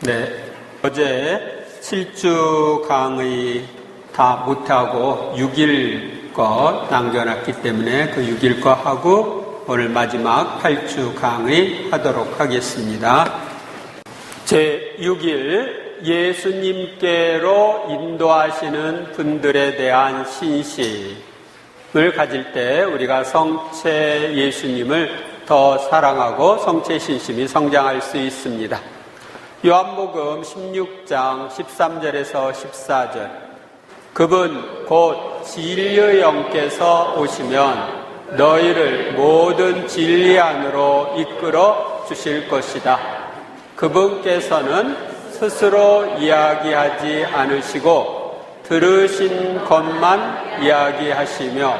네, 어제 7주 강의 다 못하고 6일 거 남겨놨기 때문에 그 6일 거 하고 오늘 마지막 8주 강의 하도록 하겠습니다. 제6일 예수님께로 인도하시는 분들에 대한 신심을 가질 때 우리가 성체 예수님을 더 사랑하고 성체 신심이 성장할 수 있습니다. 요한복음 16장 13절에서 14절, 그분 곧 진리의 영께서 오시면 너희를 모든 진리 안으로 이끌어 주실 것이다. 그분께서는 스스로 이야기하지 않으시고 들으신 것만 이야기하시며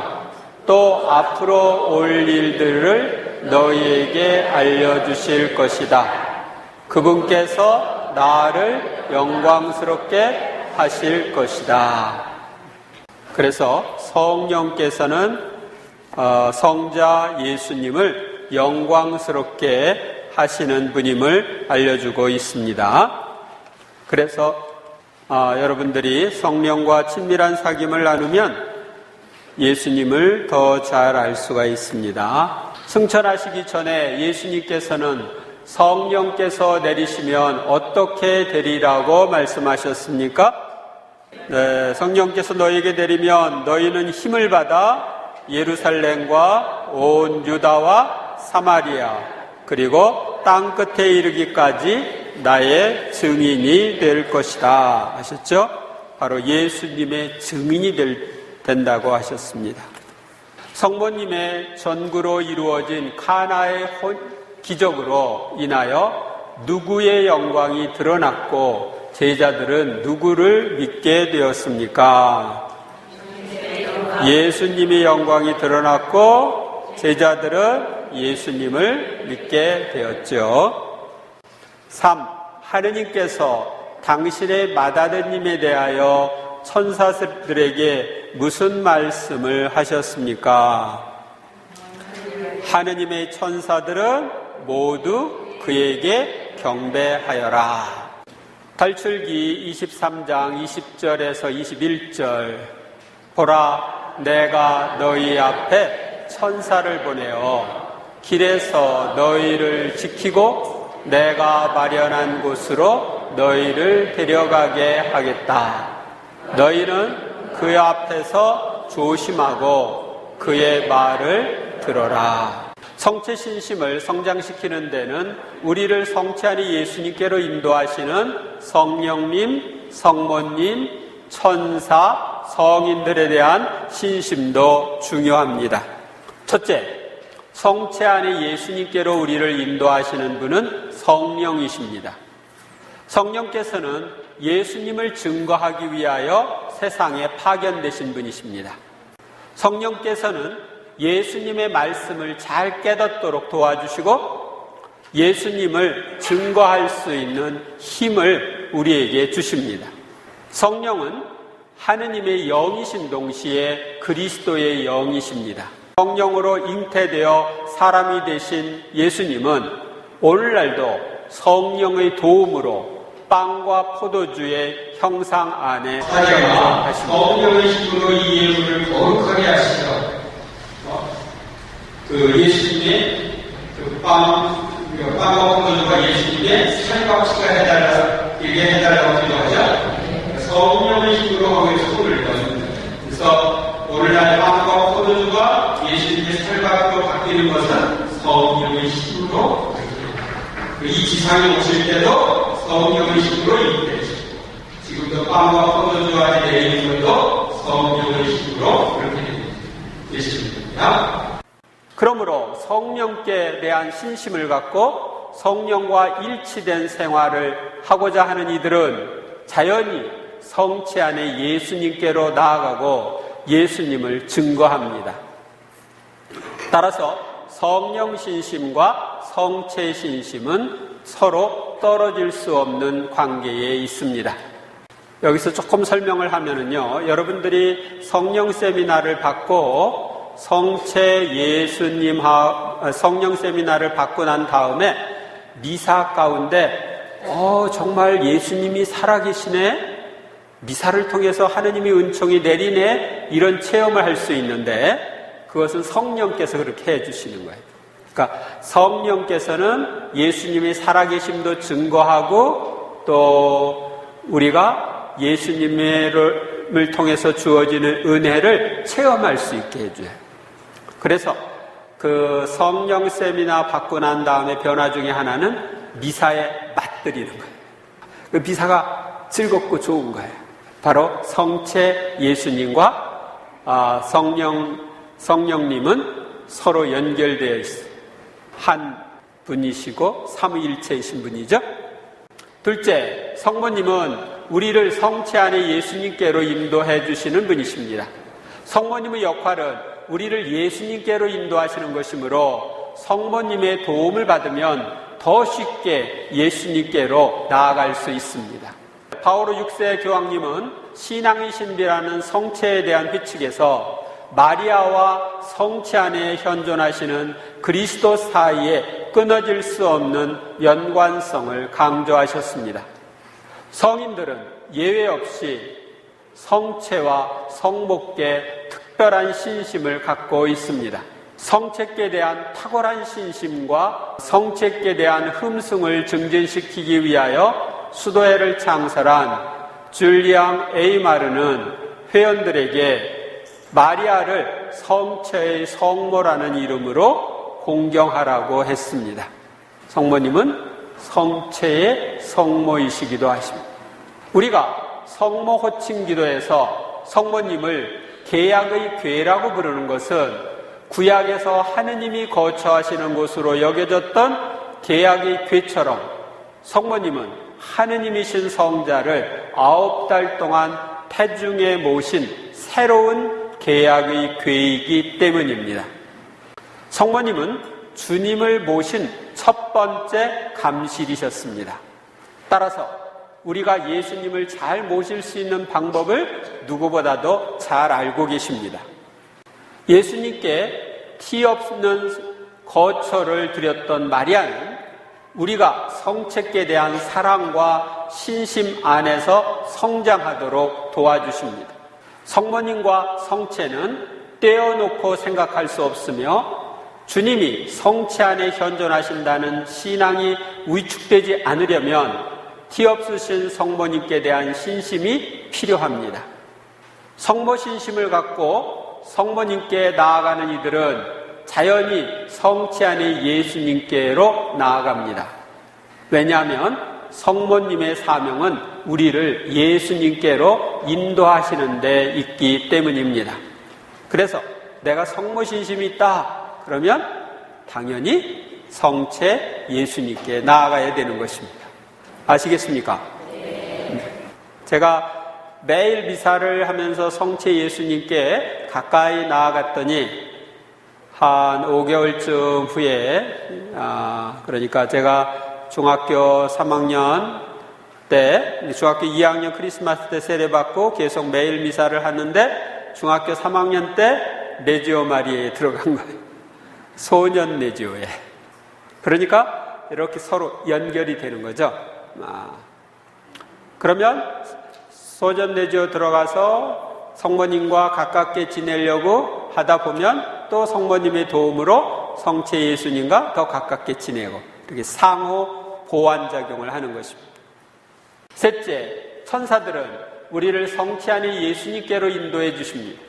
또 앞으로 올 일들을 너희에게 알려주실 것이다. 그분께서 나를 영광스럽게 하실 것이다. 그래서 성령께서는 성자 예수님을 영광스럽게 하시는 분임을 알려주고 있습니다. 그래서 여러분들이 성령과 친밀한 사귐을 나누면 예수님을 더 잘 알 수가 있습니다. 승천하시기 전에 예수님께서는 성령께서 내리시면 어떻게 되리라고 말씀하셨습니까? 네, 성령께서 너희에게 내리면 너희는 힘을 받아 예루살렘과 온 유다와 사마리아 그리고 땅 끝에 이르기까지 나의 증인이 될 것이다 하셨죠? 바로 예수님의 증인이 된다고 하셨습니다. 성모님의 전구로 이루어진 카나의 기적으로 인하여 누구의 영광이 드러났고 제자들은 누구를 믿게 되었습니까? 예수님의 영광이 드러났고 제자들은 예수님을 믿게 되었죠. 3. 하느님께서 당신의 맏아드님에 대하여 천사들에게 무슨 말씀을 하셨습니까? 하느님의 천사들은 모두 그에게 경배하여라. 탈출기 23장 20절에서 21절, 보라 내가 너희 앞에 천사를 보내어 길에서 너희를 지키고 내가 마련한 곳으로 너희를 데려가게 하겠다. 너희는 그 앞에서 조심하고 그의 말을 들어라. 성체 신심을 성장시키는 데는 우리를 성체 안의 예수님께로 인도하시는 성령님, 성모님, 천사, 성인들에 대한 신심도 중요합니다. 첫째, 성체 안의 예수님께로 우리를 인도하시는 분은 성령이십니다. 성령께서는 예수님을 증거하기 위하여 세상에 파견되신 분이십니다. 성령께서는 예수님의 말씀을 잘 깨닫도록 도와주시고 예수님을 증거할 수 있는 힘을 우리에게 주십니다. 성령은 하느님의 영이신 동시에 그리스도의 영이십니다. 성령으로 잉태되어 사람이 되신 예수님은 오늘날도 성령의 도움으로 빵과 포도주의 형상 안에 하십니다. 성령의 힘으로 이 예물을 거룩하게 하시며 예수님의 빵과 포도주가 예수님의 살박시가 해달라고 기도하죠. 성령의 힘으로 거기에 손을 넣습니다. 그래서 오늘날 빵과 포도주가 예수님의 살박으로 바뀌는 것은 성령의 힘으로 이 지상에 오실 때도 성령의 힘으로 임재하시고 지금도 빵과 포도주 안에 내리는 것도 성령의 힘으로 그렇게 되십니다. 그러므로 성령께 대한 신심을 갖고 성령과 일치된 생활을 하고자 하는 이들은 자연히 성체 안에 예수님께로 나아가고 예수님을 증거합니다. 따라서 성령 신심과 성체 신심은 서로 떨어질 수 없는 관계에 있습니다. 여기서 조금 설명을 하면은요, 여러분들이 성령 세미나를 받고 성체 예수님 성령 세미나를 받고 난 다음에 미사 가운데 정말 예수님이 살아계시네? 미사를 통해서 하느님의 은총이 내리네? 이런 체험을 할 수 있는데 그것은 성령께서 그렇게 해주시는 거예요. 그러니까 성령께서는 예수님의 살아계심도 증거하고 또 우리가 예수님을 통해서 주어지는 은혜를 체험할 수 있게 해줘요. 그래서 그 성령 세미나 받고 난 다음에 변화 중에 하나는 미사에 맞들이는 거예요. 그 미사가 즐겁고 좋은 거예요. 바로 성체 예수님과 성령님은 서로 연결되어 있어요. 한 분이시고 삼위일체이신 분이죠. 둘째, 성모님은 우리를 성체 안에 예수님께로 인도해 주시는 분이십니다. 성모님의 역할은 우리를 예수님께로 인도하시는 것이므로 성모님의 도움을 받으면 더 쉽게 예수님께로 나아갈 수 있습니다. 바오로 6세 교황님은 신앙의 신비라는 성체에 대한 회칙에서 마리아와 성체 안에 현존하시는 그리스도 사이에 끊어질 수 없는 연관성을 강조하셨습니다. 성인들은 예외 없이 성체와 성모께 특별한 신심을 갖고 있습니다. 성체께 대한 탁월한 신심과 성체께 대한 흠숭을 증진시키기 위하여 수도회를 창설한 줄리앙 에이마르는 회원들에게 마리아를 성체의 성모라는 이름으로 공경하라고 했습니다. 성모님은 성체의 성모이시기도 하십니다. 우리가 성모 호칭 기도에서 성모님을 계약의 궤라고 부르는 것은 구약에서 하느님이 거처하시는 곳으로 여겨졌던 계약의 궤처럼 성모님은 하느님이신 성자를 9달 동안 태중에 모신 새로운 계약의 궤이기 때문입니다. 성모님은 주님을 모신 첫 번째 감실이셨습니다. 따라서 우리가 예수님을 잘 모실 수 있는 방법을 누구보다도 잘 알고 계십니다. 예수님께 티 없는 거처를 드렸던 마리아는 우리가 성체께 대한 사랑과 신심 안에서 성장하도록 도와주십니다. 성모님과 성체는 떼어놓고 생각할 수 없으며 주님이 성체 안에 현존하신다는 신앙이 위축되지 않으려면 티 없으신 성모님께 대한 신심이 필요합니다. 성모 신심을 갖고 성모님께 나아가는 이들은 자연히 성체 안에 예수님께로 나아갑니다. 왜냐하면 성모님의 사명은 우리를 예수님께로 인도하시는 데 있기 때문입니다. 그래서 내가 성모 신심이 있다 그러면 당연히 성체 예수님께 나아가야 되는 것입니다. 아시겠습니까? 제가 매일 미사를 하면서 성체 예수님께 가까이 나아갔더니 한 5개월쯤 후에 그러니까 제가 중학교 3학년 때 중학교 2학년 크리스마스 때 세례받고 계속 매일 미사를 하는데 중학교 3학년 때 레지오 마리아에 들어간 거예요. 소년 레지오에. 그러니까 이렇게 서로 연결이 되는 거죠. 그러면 소년 레지오 들어가서 성모님과 가깝게 지내려고 하다 보면 또 성모님의 도움으로 성체 예수님과 더 가깝게 지내고 이렇게 상호 보완작용을 하는 것입니다. 셋째, 천사들은 우리를 성체 안에 예수님께로 인도해 주십니다.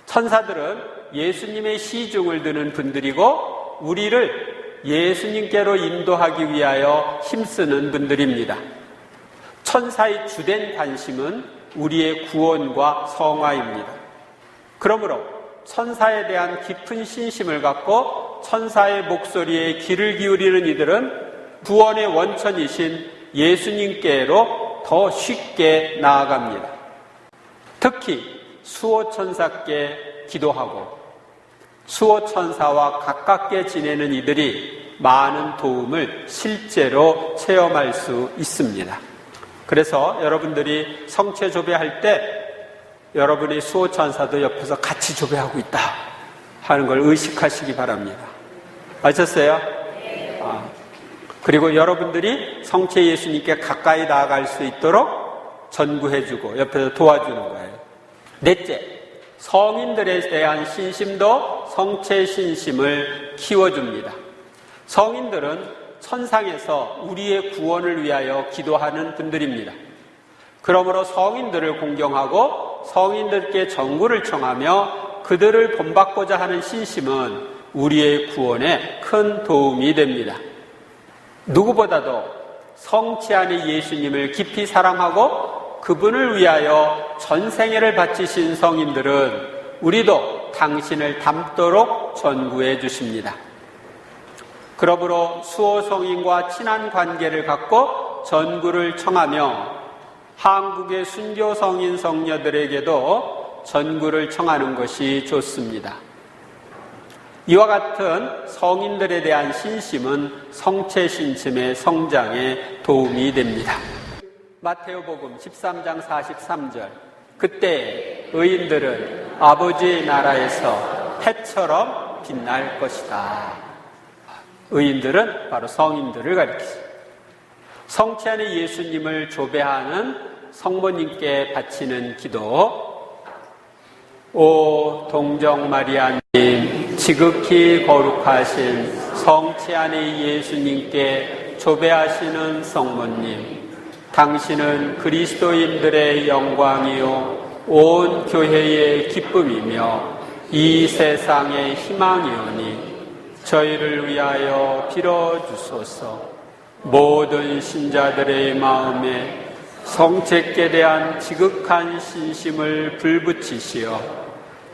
천사들은 예수님의 시중을 드는 분들이고 우리를 예수님께로 인도하기 위하여 힘쓰는 분들입니다. 천사의 주된 관심은 우리의 구원과 성화입니다. 그러므로 천사에 대한 깊은 신심을 갖고 천사의 목소리에 귀를 기울이는 이들은 구원의 원천이신 예수님께로 더 쉽게 나아갑니다. 특히 수호천사께 기도하고 수호천사와 가깝게 지내는 이들이 많은 도움을 실제로 체험할 수 있습니다. 그래서 여러분들이 성체 조배할 때 여러분의 수호천사도 옆에서 같이 조배하고 있다 하는 걸 의식하시기 바랍니다. 아셨어요? 그리고 여러분들이 성체 예수님께 가까이 나아갈 수 있도록 전구해주고 옆에서 도와주는 거예요. 넷째, 성인들에 대한 신심도 성체 신심을 키워줍니다. 성인들은 천상에서 우리의 구원을 위하여 기도하는 분들입니다. 그러므로 성인들을 공경하고 성인들께 전구를 청하며 그들을 본받고자 하는 신심은 우리의 구원에 큰 도움이 됩니다. 누구보다도 성체 안의 예수님을 깊이 사랑하고 그분을 위하여 전생애를 바치신 성인들은 우리도 당신을 닮도록 전구해 주십니다. 그러므로 수호성인과 친한 관계를 갖고 전구를 청하며 한국의 순교성인 성녀들에게도 전구를 청하는 것이 좋습니다. 이와 같은 성인들에 대한 신심은 성체 신심의 성장에 도움이 됩니다. 마태오복음 13장 43절, 그때 의인들은 아버지의 나라에서 해처럼 빛날 것이다. 의인들은 바로 성인들을 가리키죠. 성체 안의 예수님을 조배하는 성모님께 바치는 기도. 오 동정 마리아님, 지극히 거룩하신 성체 안의 예수님께 조배하시는 성모님, 당신은 그리스도인들의 영광이요 온 교회의 기쁨이며 이 세상의 희망이오니 저희를 위하여 빌어주소서. 모든 신자들의 마음에 성체께 대한 지극한 신심을 불붙이시어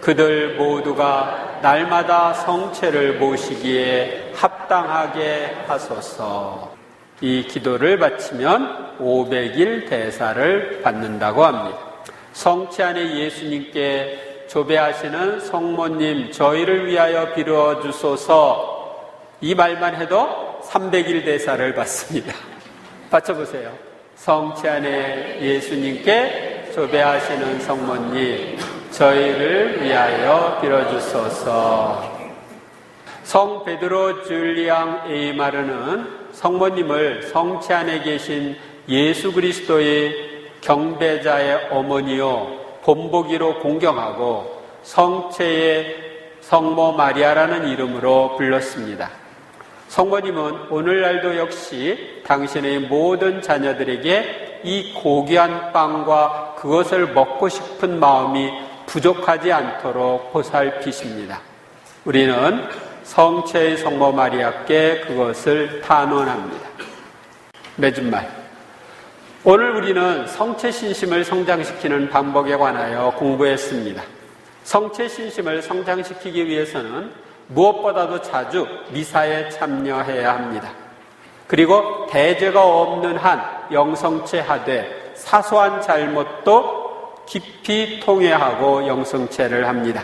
그들 모두가 날마다 성체를 모시기에 합당하게 하소서. 이 기도를 바치면 500일 대사를 받는다고 합니다. 성체 안의 예수님께 조배하시는 성모님, 저희를 위하여 빌어주소서. 이 말만 해도 300일 대사를 받습니다. 받쳐보세요. 성체 안의 예수님께 조배하시는 성모님, 저희를 위하여 빌어주소서. 성 베드로 줄리앙 에이마르는 성모님을 성체 안에 계신 예수 그리스도의 경배자의 어머니요 본보기로 공경하고 성체의 성모 마리아라는 이름으로 불렀습니다. 성모님은 오늘날도 역시 당신의 모든 자녀들에게 이 고귀한 빵과 그것을 먹고 싶은 마음이 부족하지 않도록 보살피십니다. 우리는 성체의 성모 마리아께 그것을 탄원합니다. 맺은 말. 오늘 우리는 성체 신심을 성장시키는 방법에 관하여 공부했습니다. 성체 신심을 성장시키기 위해서는 무엇보다도 자주 미사에 참여해야 합니다. 그리고 대죄가 없는 한 영성체 하되 사소한 잘못도 깊이 통회하고 영성체를 합니다.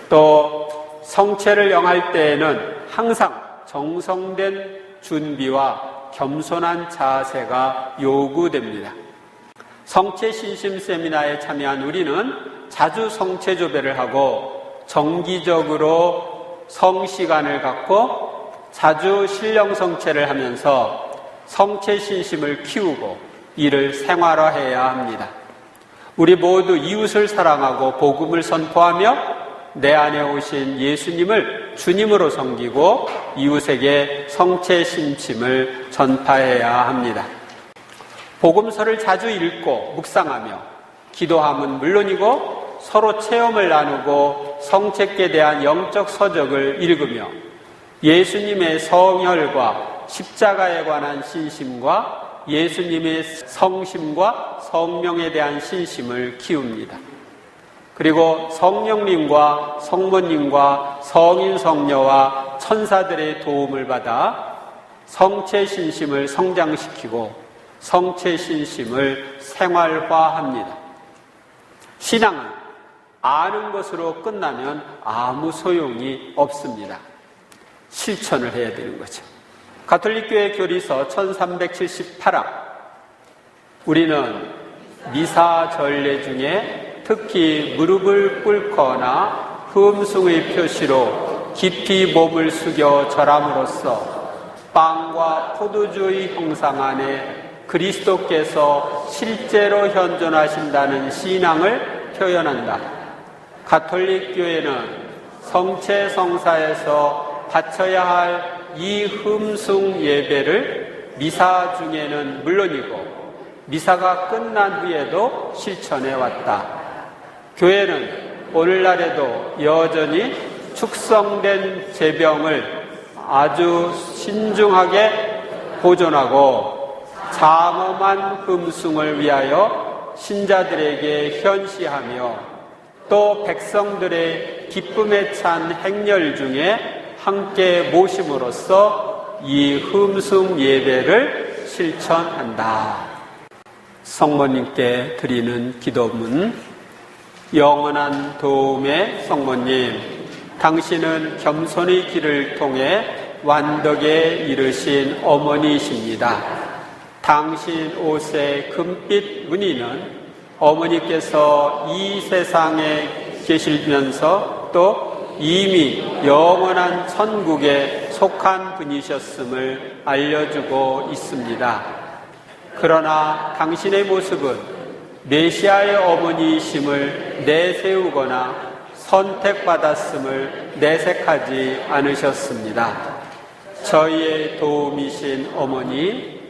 또 성체를 영할 때에는 항상 정성된 준비와 겸손한 자세가 요구됩니다. 성체 신심 세미나에 참여한 우리는 자주 성체 조배를 하고 정기적으로 성시간을 갖고 자주 신령 성체를 하면서 성체 신심을 키우고 이를 생활화해야 합니다. 우리 모두 이웃을 사랑하고 복음을 선포하며 내 안에 오신 예수님을 주님으로 섬기고 이웃에게 성체 신심을 전파해야 합니다. 복음서를 자주 읽고 묵상하며 기도함은 물론이고 서로 체험을 나누고 성체께 대한 영적 서적을 읽으며 예수님의 성혈과 십자가에 관한 신심과 예수님의 성심과 성령에 대한 신심을 키웁니다. 그리고 성령님과 성모님과 성인 성녀와 천사들의 도움을 받아 성체 신심을 성장시키고 성체 신심을 생활화합니다. 신앙은 아는 것으로 끝나면 아무 소용이 없습니다. 실천을 해야 되는 거죠. 가톨릭교회 교리서 1378학. 우리는 미사 전례 중에 특히 무릎을 꿇거나 흠숭의 표시로 깊이 몸을 숙여 절함으로써 빵과 빵과 포도주의 형상 안에 그리스도께서 실제로 현존하신다는 신앙을 표현한다. 가톨릭 교회는 성체 성사에서 바쳐야 할 이 흠숭 예배를 미사 중에는 물론이고 미사가 끝난 후에도 실천해 왔다. 교회는 오늘날에도 여전히 축성된 제병을 아주 신중하게 보존하고 장엄한 흠숭을 위하여 신자들에게 현시하며 또 백성들의 기쁨에 찬 행렬 중에 함께 모심으로써 이 흠숭 예배를 실천한다. 성모님께 드리는 기도문. 영원한 도움의 성모님, 당신은 겸손의 길을 통해 완덕에 이르신 어머니이십니다. 당신 옷의 금빛 무늬는 어머니께서 이 세상에 계시면서 또 이미 영원한 천국에 속한 분이셨음을 알려주고 있습니다. 그러나 당신의 모습은 메시아의 어머니이심을 내세우거나 선택받았음을 내색하지 않으셨습니다. 저희의 도움이신 어머니,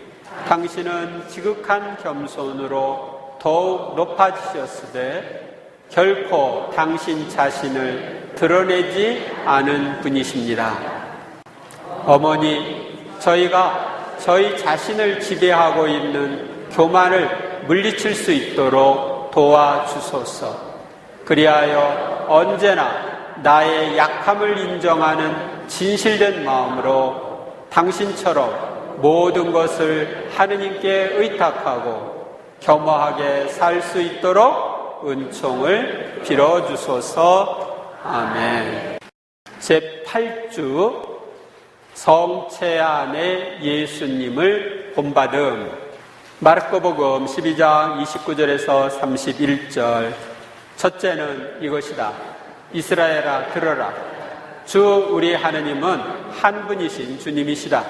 당신은 지극한 겸손으로 더욱 높아지셨으되 결코 당신 자신을 드러내지 않은 분이십니다. 어머니, 저희가 저희 자신을 지배하고 있는 교만을 물리칠 수 있도록 도와주소서. 그리하여 언제나 나의 약함을 인정하는 진실된 마음으로 당신처럼 모든 것을 하느님께 의탁하고 겸허하게 살 수 있도록 은총을 빌어주소서. 아멘. 제8주 성체 안에 예수님을 본받음. 마르코복음 12장 29절에서 31절. 첫째는 이것이다. 이스라엘아 들어라. 주 우리 하느님은 한 분이신 주님이시다.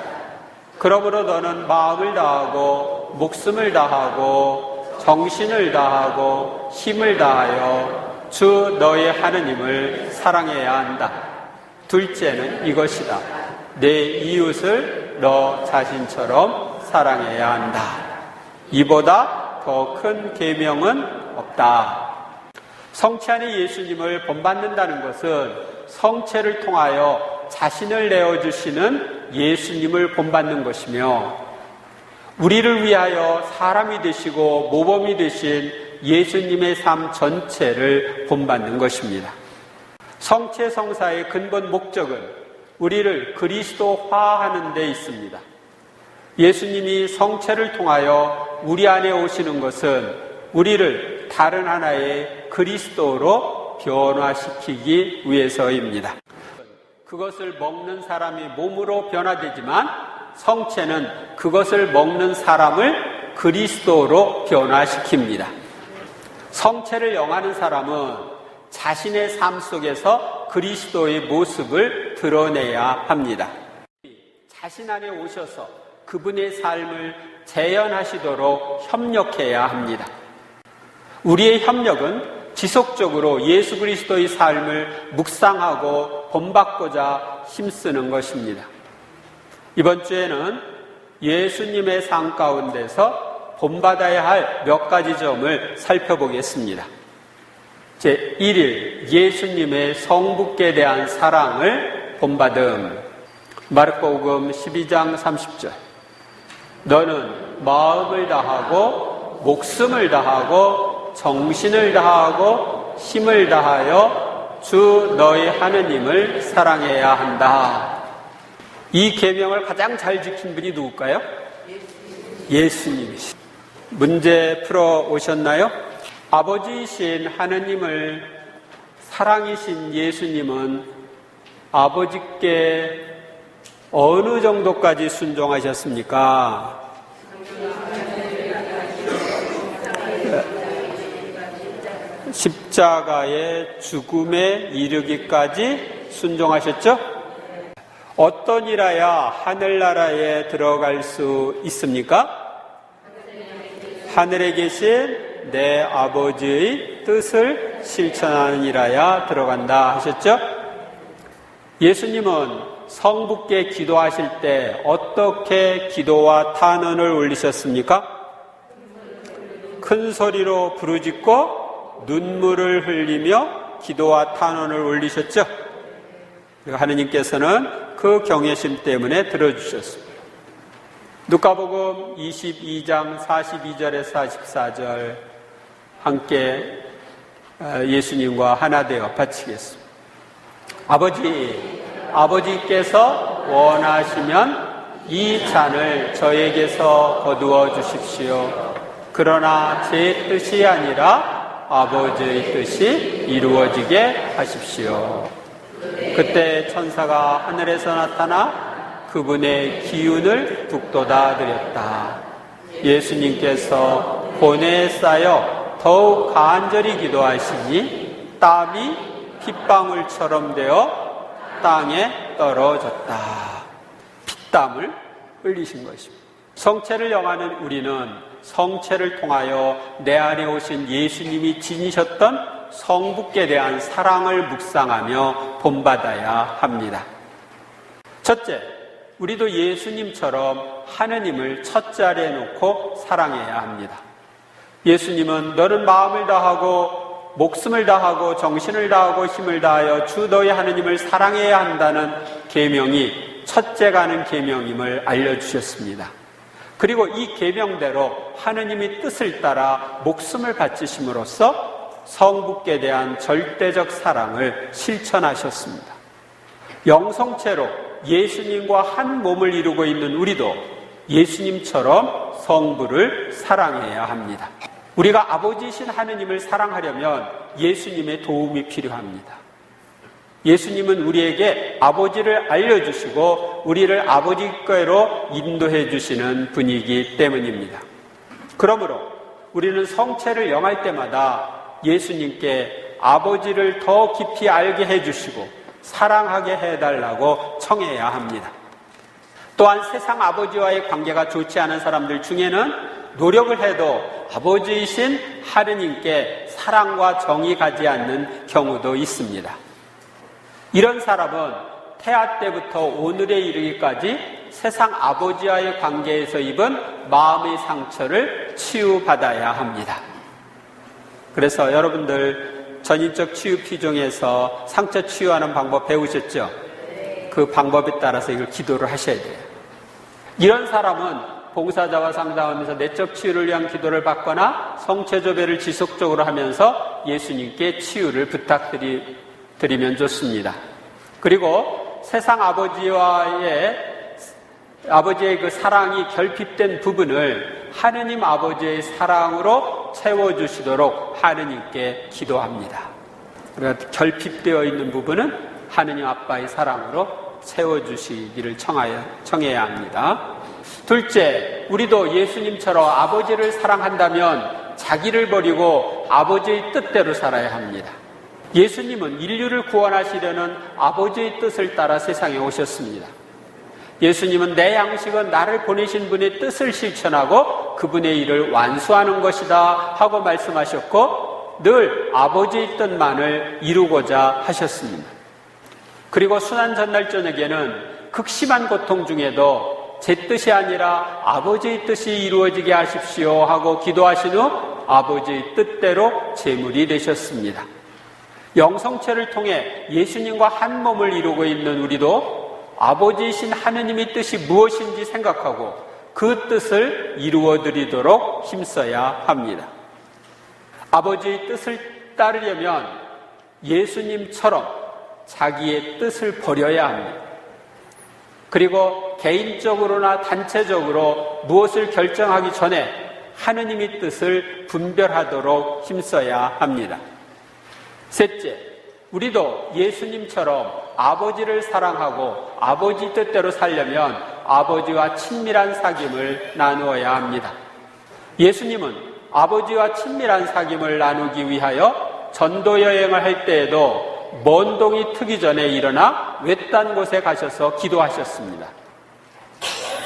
그러므로 너는 마음을 다하고 목숨을 다하고 정신을 다하고 힘을 다하여 주 너의 하느님을 사랑해야 한다. 둘째는 이것이다. 내 이웃을 너 자신처럼 사랑해야 한다. 이보다 더 큰 계명은 없다. 성체 안에 예수님을 본받는다는 것은 성체를 통하여 자신을 내어주시는 예수님을 본받는 것이며 우리를 위하여 사람이 되시고 모범이 되신 예수님의 삶 전체를 본받는 것입니다. 성체 성사의 근본 목적은 우리를 그리스도화하는 데 있습니다. 예수님이 성체를 통하여 우리 안에 오시는 것은 우리를 다른 하나의 그리스도로 변화시키기 위해서입니다. 그것을 먹는 사람이 몸으로 변화되지만 성체는 그것을 먹는 사람을 그리스도로 변화시킵니다. 성체를 영하는 사람은 자신의 삶 속에서 그리스도의 모습을 드러내야 합니다. 자신 안에 오셔서 그분의 삶을 재현하시도록 협력해야 합니다. 우리의 협력은 지속적으로 예수 그리스도의 삶을 묵상하고 본받고자 힘쓰는 것입니다. 이번 주에는 예수님의 삶 가운데서 본받아야 할 몇 가지 점을 살펴보겠습니다. 제1일 예수님의 성부께 대한 사랑을 본받음. 마르코복음 12장 30절. 너는 마음을 다하고 목숨을 다하고 정신을 다하고 힘을 다하여 주 너의 하느님을 사랑해야 한다. 이 계명을 가장 잘 지킨 분이 누굴까요? 예수님이시죠. 문제 풀어 오셨나요? 아버지이신 하느님을 사랑이신 예수님은 아버지께 어느 정도까지 순종하셨습니까? 십자가의 죽음에 이르기까지 순종하셨죠? 어떤 일하야 하늘나라에 들어갈 수 있습니까? 하늘에 계신 내 아버지의 뜻을 실천하는 일하야 들어간다 하셨죠? 예수님은 성부께 기도하실 때 어떻게 기도와 탄원을 올리셨습니까? 큰 소리로 부르짖고 눈물을 흘리며 기도와 탄원을 올리셨죠? 하느님께서는 그 경외심 때문에 들어주셨습니다. 누가복음 22장 42절에서 44절 함께 예수님과 하나 되어 바치겠습니다. 아버지께서 원하시면 이 잔을 저에게서 거두어 주십시오. 그러나 제 뜻이 아니라 아버지의 뜻이 이루어지게 하십시오. 그때 천사가 하늘에서 나타나 그분의 기운을 북돋아 드렸다. 예수님께서 고뇌에 쌓여 더욱 간절히 기도하시니 땀이 핏방울처럼 되어 땅에 떨어졌다. 핏땀을 흘리신 것입니다. 성체를 영하는 우리는 성체를 통하여 내 안에 오신 예수님이 지니셨던 성부께 대한 사랑을 묵상하며 본받아야 합니다. 첫째, 우리도 예수님처럼 하느님을 첫 자리에 놓고 사랑해야 합니다. 예수님은 너는 마음을 다하고 목숨을 다하고 정신을 다하고 힘을 다하여 주 너의 하느님을 사랑해야 한다는 계명이 첫째 가는 계명임을 알려주셨습니다. 그리고 이 계명대로 하느님의 뜻을 따라 목숨을 바치심으로써 성부께 대한 절대적 사랑을 실천하셨습니다. 영성체로 예수님과 한 몸을 이루고 있는 우리도 예수님처럼 성부를 사랑해야 합니다. 우리가 아버지이신 하느님을 사랑하려면 예수님의 도움이 필요합니다. 예수님은 우리에게 아버지를 알려주시고 우리를 아버지께로 인도해 주시는 분이기 때문입니다. 그러므로 우리는 성체를 영할 때마다 예수님께 아버지를 더 깊이 알게 해주시고 사랑하게 해달라고 청해야 합니다. 또한 세상 아버지와의 관계가 좋지 않은 사람들 중에는 노력을 해도 아버지이신 하느님께 사랑과 정이 가지 않는 경우도 있습니다. 이런 사람은 태아 때부터 오늘에 이르기까지 세상 아버지와의 관계에서 입은 마음의 상처를 치유받아야 합니다. 그래서 여러분들 전인적 치유 피종에서 상처 치유하는 방법 배우셨죠? 그 방법에 따라서 이걸 기도를 하셔야 돼요. 이런 사람은 봉사자와 상담하면서 내적 치유를 위한 기도를 받거나 성체조배를 지속적으로 하면서 예수님께 치유를 부탁드리면 좋습니다. 그리고 세상 아버지의 그 사랑이 결핍된 부분을 하느님 아버지의 사랑으로 채워주시도록 하느님께 기도합니다. 우리가 결핍되어 있는 부분은 하느님 아빠의 사랑으로 채워주시기를 청해야 합니다. 둘째, 우리도 예수님처럼 아버지를 사랑한다면 자기를 버리고 아버지의 뜻대로 살아야 합니다. 예수님은 인류를 구원하시려는 아버지의 뜻을 따라 세상에 오셨습니다. 예수님은 내 양식은 나를 보내신 분의 뜻을 실천하고 그분의 일을 완수하는 것이다 하고 말씀하셨고 늘 아버지의 뜻만을 이루고자 하셨습니다. 그리고 순환 전날 저녁에는 극심한 고통 중에도 제 뜻이 아니라 아버지의 뜻이 이루어지게 하십시오 하고 기도하신 후 아버지의 뜻대로 제물이 되셨습니다. 영성체를 통해 예수님과 한 몸을 이루고 있는 우리도 아버지이신 하느님의 뜻이 무엇인지 생각하고 그 뜻을 이루어드리도록 힘써야 합니다. 아버지의 뜻을 따르려면 예수님처럼 자기의 뜻을 버려야 합니다. 그리고 개인적으로나 단체적으로 무엇을 결정하기 전에 하느님의 뜻을 분별하도록 힘써야 합니다. 셋째, 우리도 예수님처럼 아버지를 사랑하고 아버지 뜻대로 살려면 아버지와 친밀한 사귐을 나누어야 합니다. 예수님은 아버지와 친밀한 사귐을 나누기 위하여 전도 여행을 할 때에도 먼 동이 트기 전에 일어나 외딴 곳에 가셔서 기도하셨습니다.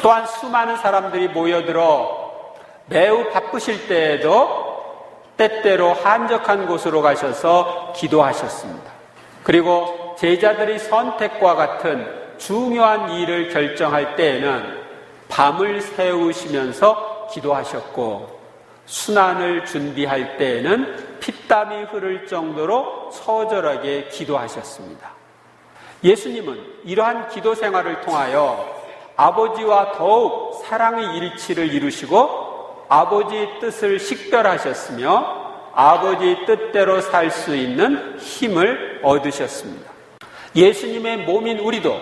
또한 수많은 사람들이 모여들어 매우 바쁘실 때에도 때때로 한적한 곳으로 가셔서 기도하셨습니다. 그리고 제자들의 선택과 같은 중요한 일을 결정할 때에는 밤을 새우시면서 기도하셨고, 순환을 준비할 때에는 피땀이 흐를 정도로 처절하게 기도하셨습니다. 예수님은 이러한 기도 생활을 통하여 아버지와 더욱 사랑의 일치를 이루시고 아버지의 뜻을 식별하셨으며 아버지의 뜻대로 살 수 있는 힘을 얻으셨습니다. 예수님의 몸인 우리도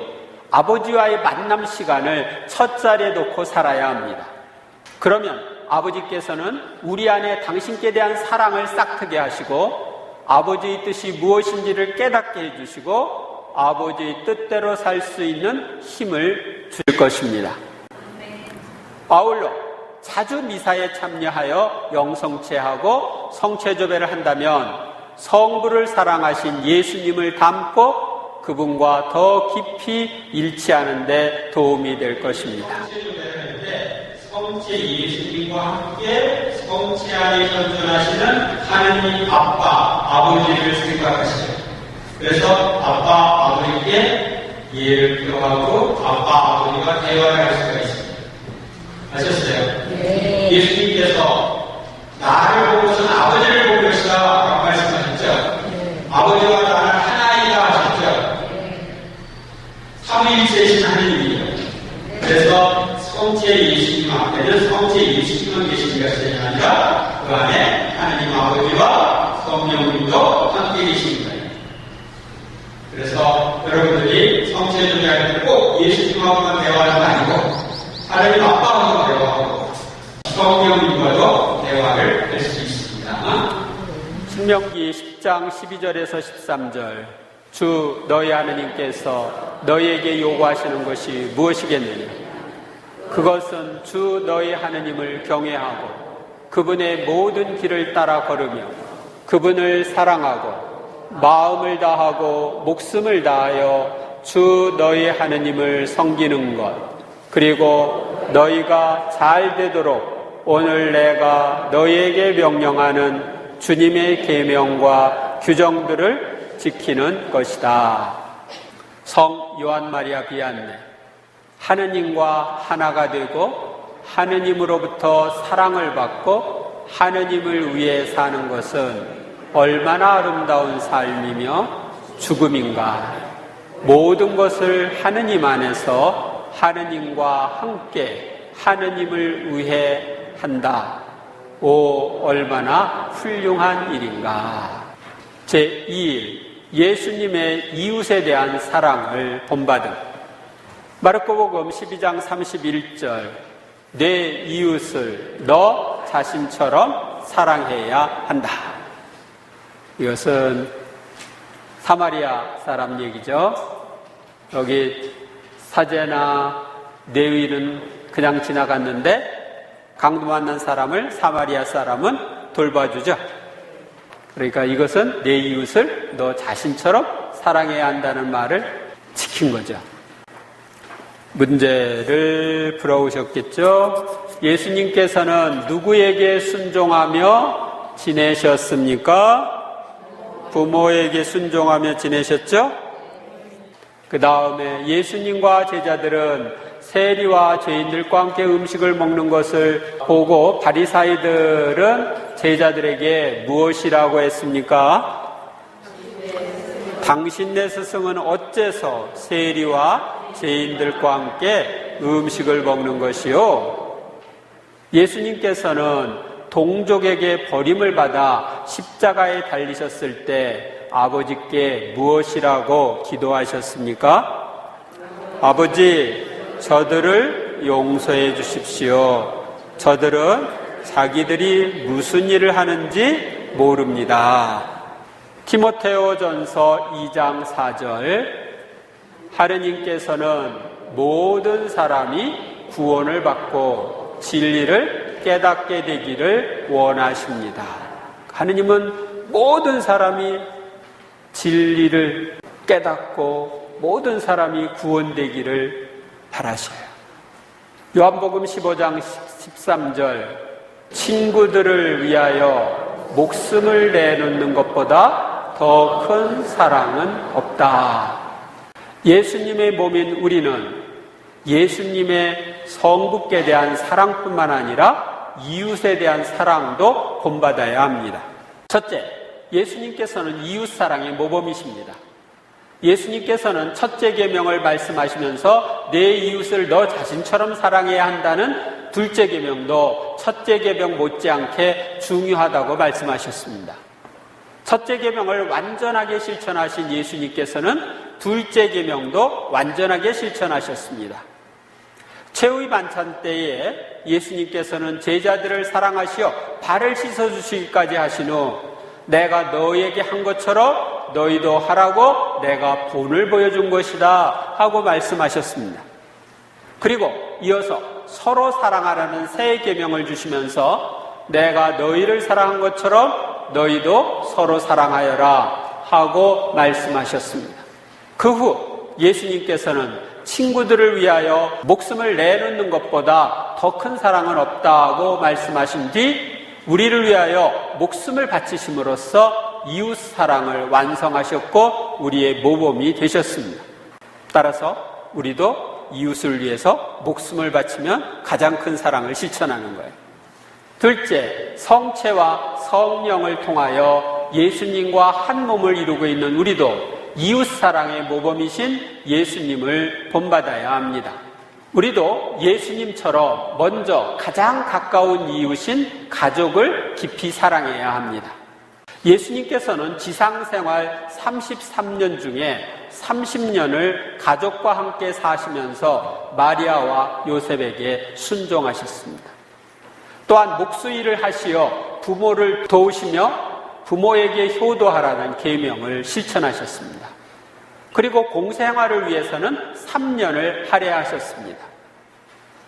아버지와의 만남 시간을 첫 자리에 놓고 살아야 합니다. 그러면 아버지께서는 우리 안에 당신께 대한 사랑을 싹트게 하시고 아버지의 뜻이 무엇인지를 깨닫게 해주시고 아버지의 뜻대로 살 수 있는 힘을 줄 것입니다. 아울러 자주 미사에 참여하여 영성체하고 성체조배를 한다면 성부를 사랑하신 예수님을 닮고 그분과 더 깊이 일치하는 데 도움이 될 것입니다. 성체 예수님과 함께 성체 안에 현존하시는 하느님 아빠, 아버지를 생각하시죠. 그래서 아빠, 아버지께 이해를 표하고 아빠, 아버지가 대화를 할 수가 있습니다. 아셨어요? 네. 예수님께서 나를 보고서는 아버지를 볼 것이다 라고 말씀하셨죠. 네. 아버지와 나는 하나이다 하셨죠. 네. 삼위일체이신 하느님이요. 그래서 성체 예수님 앞에는 성체 예수님만 계신 것이 아니라 그 안에 하나님 아버지와 성령님도 함께 계신 거예요. 그래서 여러분들이 성체 조배할 때 꼭 예수님하고만 대화하는 거 아니고 하나님 아빠하고도 대화하고 성령님과도 대화를 할 수 있습니다. 신명기 10장 12절에서 13절 주 너희 하느님께서 너희에게 요구하시는 것이 무엇이겠느냐? 그것은 주 너희 하느님을 경외하고 그분의 모든 길을 따라 걸으며 그분을 사랑하고 마음을 다하고 목숨을 다하여 주 너희 하느님을 섬기는 것, 그리고 너희가 잘 되도록 오늘 내가 너희에게 명령하는 주님의 계명과 규정들을 지키는 것이다. 성 요한 마리아 비안네, 하느님과 하나가 되고 하느님으로부터 사랑을 받고 하느님을 위해 사는 것은 얼마나 아름다운 삶이며 죽음인가. 모든 것을 하느님 안에서 하느님과 함께 하느님을 위해 한다. 오, 얼마나 훌륭한 일인가. 제2일, 예수님의 이웃에 대한 사랑을 본받음. 마르코복음 12장 31절, 내 이웃을 너 자신처럼 사랑해야 한다. 이것은 사마리아 사람 얘기죠. 여기 사제나 레위는 그냥 지나갔는데 강도 만난 사람을 사마리아 사람은 돌봐주죠. 그러니까 이것은 내 이웃을 너 자신처럼 사랑해야 한다는 말을 지킨 거죠. 문제를 풀어오셨겠죠. 예수님께서는 누구에게 순종하며 지내셨습니까? 부모에게 순종하며 지내셨죠? 그 다음에 예수님과 제자들은 세리와 죄인들과 함께 음식을 먹는 것을 보고 바리사이들은 제자들에게 무엇이라고 했습니까? 당신네 스승은 어째서 세리와 죄인들과 함께 음식을 먹는 것이요? 예수님께서는 동족에게 버림을 받아 십자가에 달리셨을 때 아버지께 무엇이라고 기도하셨습니까? 아버지, 저들을 용서해 주십시오. 저들은 자기들이 무슨 일을 하는지 모릅니다. 디모데전서 2장 4절, 하느님께서는 모든 사람이 구원을 받고 진리를 깨닫게 되기를 원하십니다. 하느님은 모든 사람이 진리를 깨닫고 모든 사람이 구원되기를 바라셔요. 요한복음 15장 13절, 친구들을 위하여 목숨을 내놓는 것보다 더 큰 사랑은 없다. 예수님의 몸인 우리는 예수님의 성부께 대한 사랑뿐만 아니라 이웃에 대한 사랑도 본받아야 합니다. 첫째, 예수님께서는 이웃사랑의 모범이십니다. 예수님께서는 첫째 계명을 말씀하시면서 내 이웃을 너 자신처럼 사랑해야 한다는 둘째 계명도 첫째 계명 못지않게 중요하다고 말씀하셨습니다. 첫째 계명을 완전하게 실천하신 예수님께서는 둘째 계명도 완전하게 실천하셨습니다. 최후의 만찬 때에 예수님께서는 제자들을 사랑하시어 발을 씻어주시기까지 하신 후 내가 너에게 한 것처럼 너희도 하라고 내가 본을 보여준 것이다 하고 말씀하셨습니다. 그리고 이어서 서로 사랑하라는 새 계명을 주시면서 내가 너희를 사랑한 것처럼 너희도 서로 사랑하여라 하고 말씀하셨습니다. 그 후 예수님께서는 친구들을 위하여 목숨을 내놓는 것보다 더 큰 사랑은 없다고 말씀하신 뒤 우리를 위하여 목숨을 바치심으로써 이웃 사랑을 완성하셨고 우리의 모범이 되셨습니다. 따라서 우리도 이웃을 위해서 목숨을 바치면 가장 큰 사랑을 실천하는 거예요. 둘째, 성체와 성령을 통하여 예수님과 한 몸을 이루고 있는 우리도 이웃사랑의 모범이신 예수님을 본받아야 합니다. 우리도 예수님처럼 먼저 가장 가까운 이웃인 가족을 깊이 사랑해야 합니다. 예수님께서는 지상생활 33년 중에 30년을 가족과 함께 사시면서 마리아와 요셉에게 순종하셨습니다. 또한 목수일을 하시어 부모를 도우시며 부모에게 효도하라는 계명을 실천하셨습니다. 그리고 공생활을 위해서는 3년을 할애하셨습니다.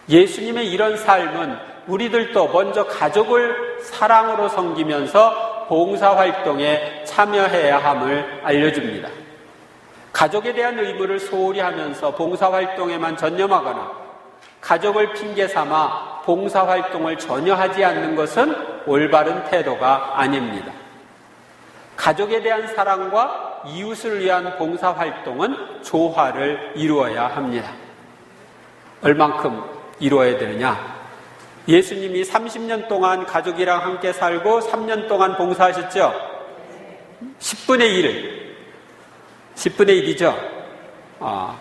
예수님의 이런 삶은 우리들도 먼저 가족을 사랑으로 섬기면서 봉사활동에 참여해야 함을 알려줍니다. 가족에 대한 의무를 소홀히 하면서 봉사활동에만 전념하거나 가족을 핑계 삼아 봉사활동을 전혀 하지 않는 것은 올바른 태도가 아닙니다. 가족에 대한 사랑과 이웃을 위한 봉사활동은 조화를 이루어야 합니다. 얼만큼 이루어야 되느냐? 예수님이 30년 동안 가족이랑 함께 살고 3년 동안 봉사하셨죠? 10분의 1. 10분의 1이죠?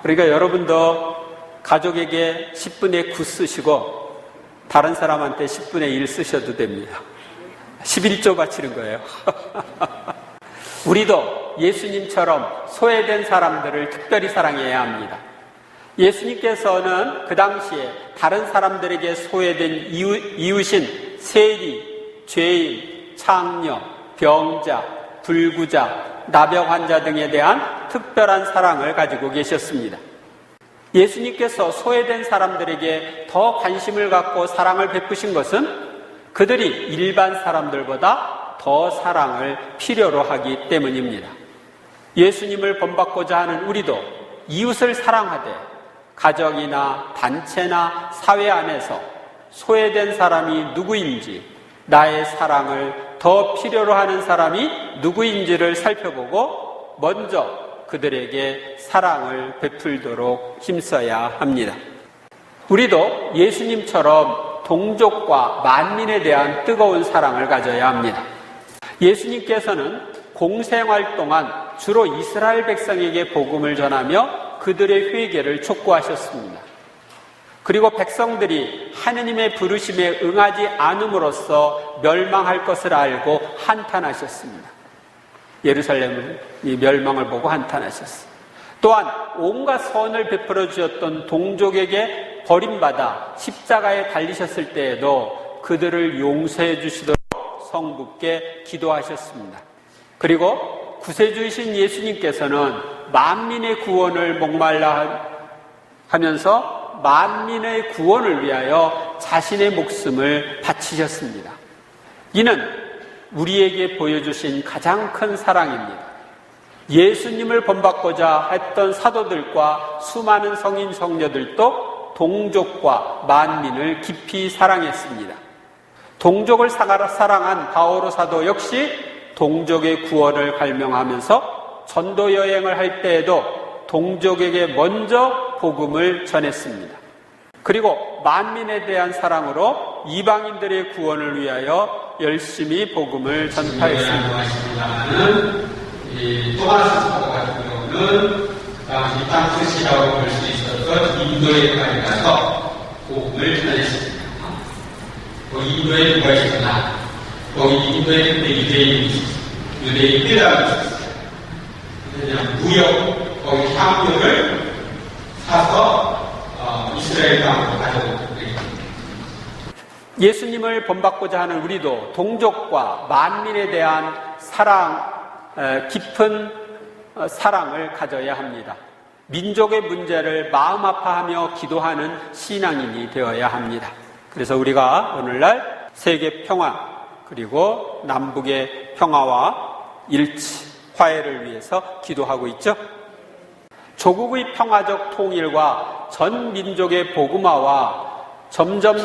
그러니까 여러분도 가족에게 10분의 9 쓰시고 다른 사람한테 10분의 1 쓰셔도 됩니다. 11조 바치는 거예요. 우리도 예수님처럼 소외된 사람들을 특별히 사랑해야 합니다. 예수님께서는 그 당시에 다른 사람들에게 소외된 이웃인 세리, 죄인, 창녀, 병자, 불구자, 나병 환자 등에 대한 특별한 사랑을 가지고 계셨습니다. 예수님께서 소외된 사람들에게 더 관심을 갖고 사랑을 베푸신 것은 그들이 일반 사람들보다 더 사랑을 필요로 하기 때문입니다. 예수님을 본받고자 하는 우리도 이웃을 사랑하되 가정이나 단체나 사회 안에서 소외된 사람이 누구인지 나의 사랑을 더 필요로 하는 사람이 누구인지를 살펴보고 먼저 그들에게 사랑을 베풀도록 힘써야 합니다. 우리도 예수님처럼 동족과 만민에 대한 뜨거운 사랑을 가져야 합니다. 예수님께서는 공생활 동안 주로 이스라엘 백성에게 복음을 전하며 그들의 회개를 촉구하셨습니다. 그리고 백성들이 하느님의 부르심에 응하지 않음으로써 멸망할 것을 알고 한탄하셨습니다. 예루살렘이 멸망을 보고 한탄하셨습니다. 또한 온갖 선을 베풀어 주셨던 동족에게 버림받아 십자가에 달리셨을 때에도 그들을 용서해 주시도록 성부께 기도하셨습니다. 그리고 구세주이신 예수님께서는 만민의 구원을 목말라 하면서 만민의 구원을 위하여 자신의 목숨을 바치셨습니다. 이는 우리에게 보여주신 가장 큰 사랑입니다. 예수님을 본받고자 했던 사도들과 수많은 성인 성녀들도 동족과 만민을 깊이 사랑했습니다. 동족을 사랑한 바오로 사도 역시 동족의 구원을 갈명하면서 전도 여행을 할 때에도 동족에게 먼저 복음을 전했습니다. 그리고 만민에 대한 사랑으로 이방인들의 구원을 위하여 열심히 복음을 전파했습니다. 이 토마스 사도 같은 경우는 당시 땅끝이라고 볼 수 있었던 인도에까지 가서 복음을 전했습니다. 인도에 누가 있었나? 거기 인도에 그때 유대인이 있었어요. 유대인 회당이 있었어요. 그냥 무역, 거기 향료를 사서 이스라엘 땅으로 가져오고 그랬습니다. 예수님을 본받고자 하는 우리도 동족과 만민에 대한 깊은 사랑을 가져야 합니다. 민족의 문제를 마음 아파하며 기도하는 신앙인이 되어야 합니다. 그래서 우리가 오늘날 세계 평화 그리고 남북의 평화와 일치, 화해를 위해서 기도하고 있죠. 조국의 평화적 통일과 전 민족의 복음화와 점점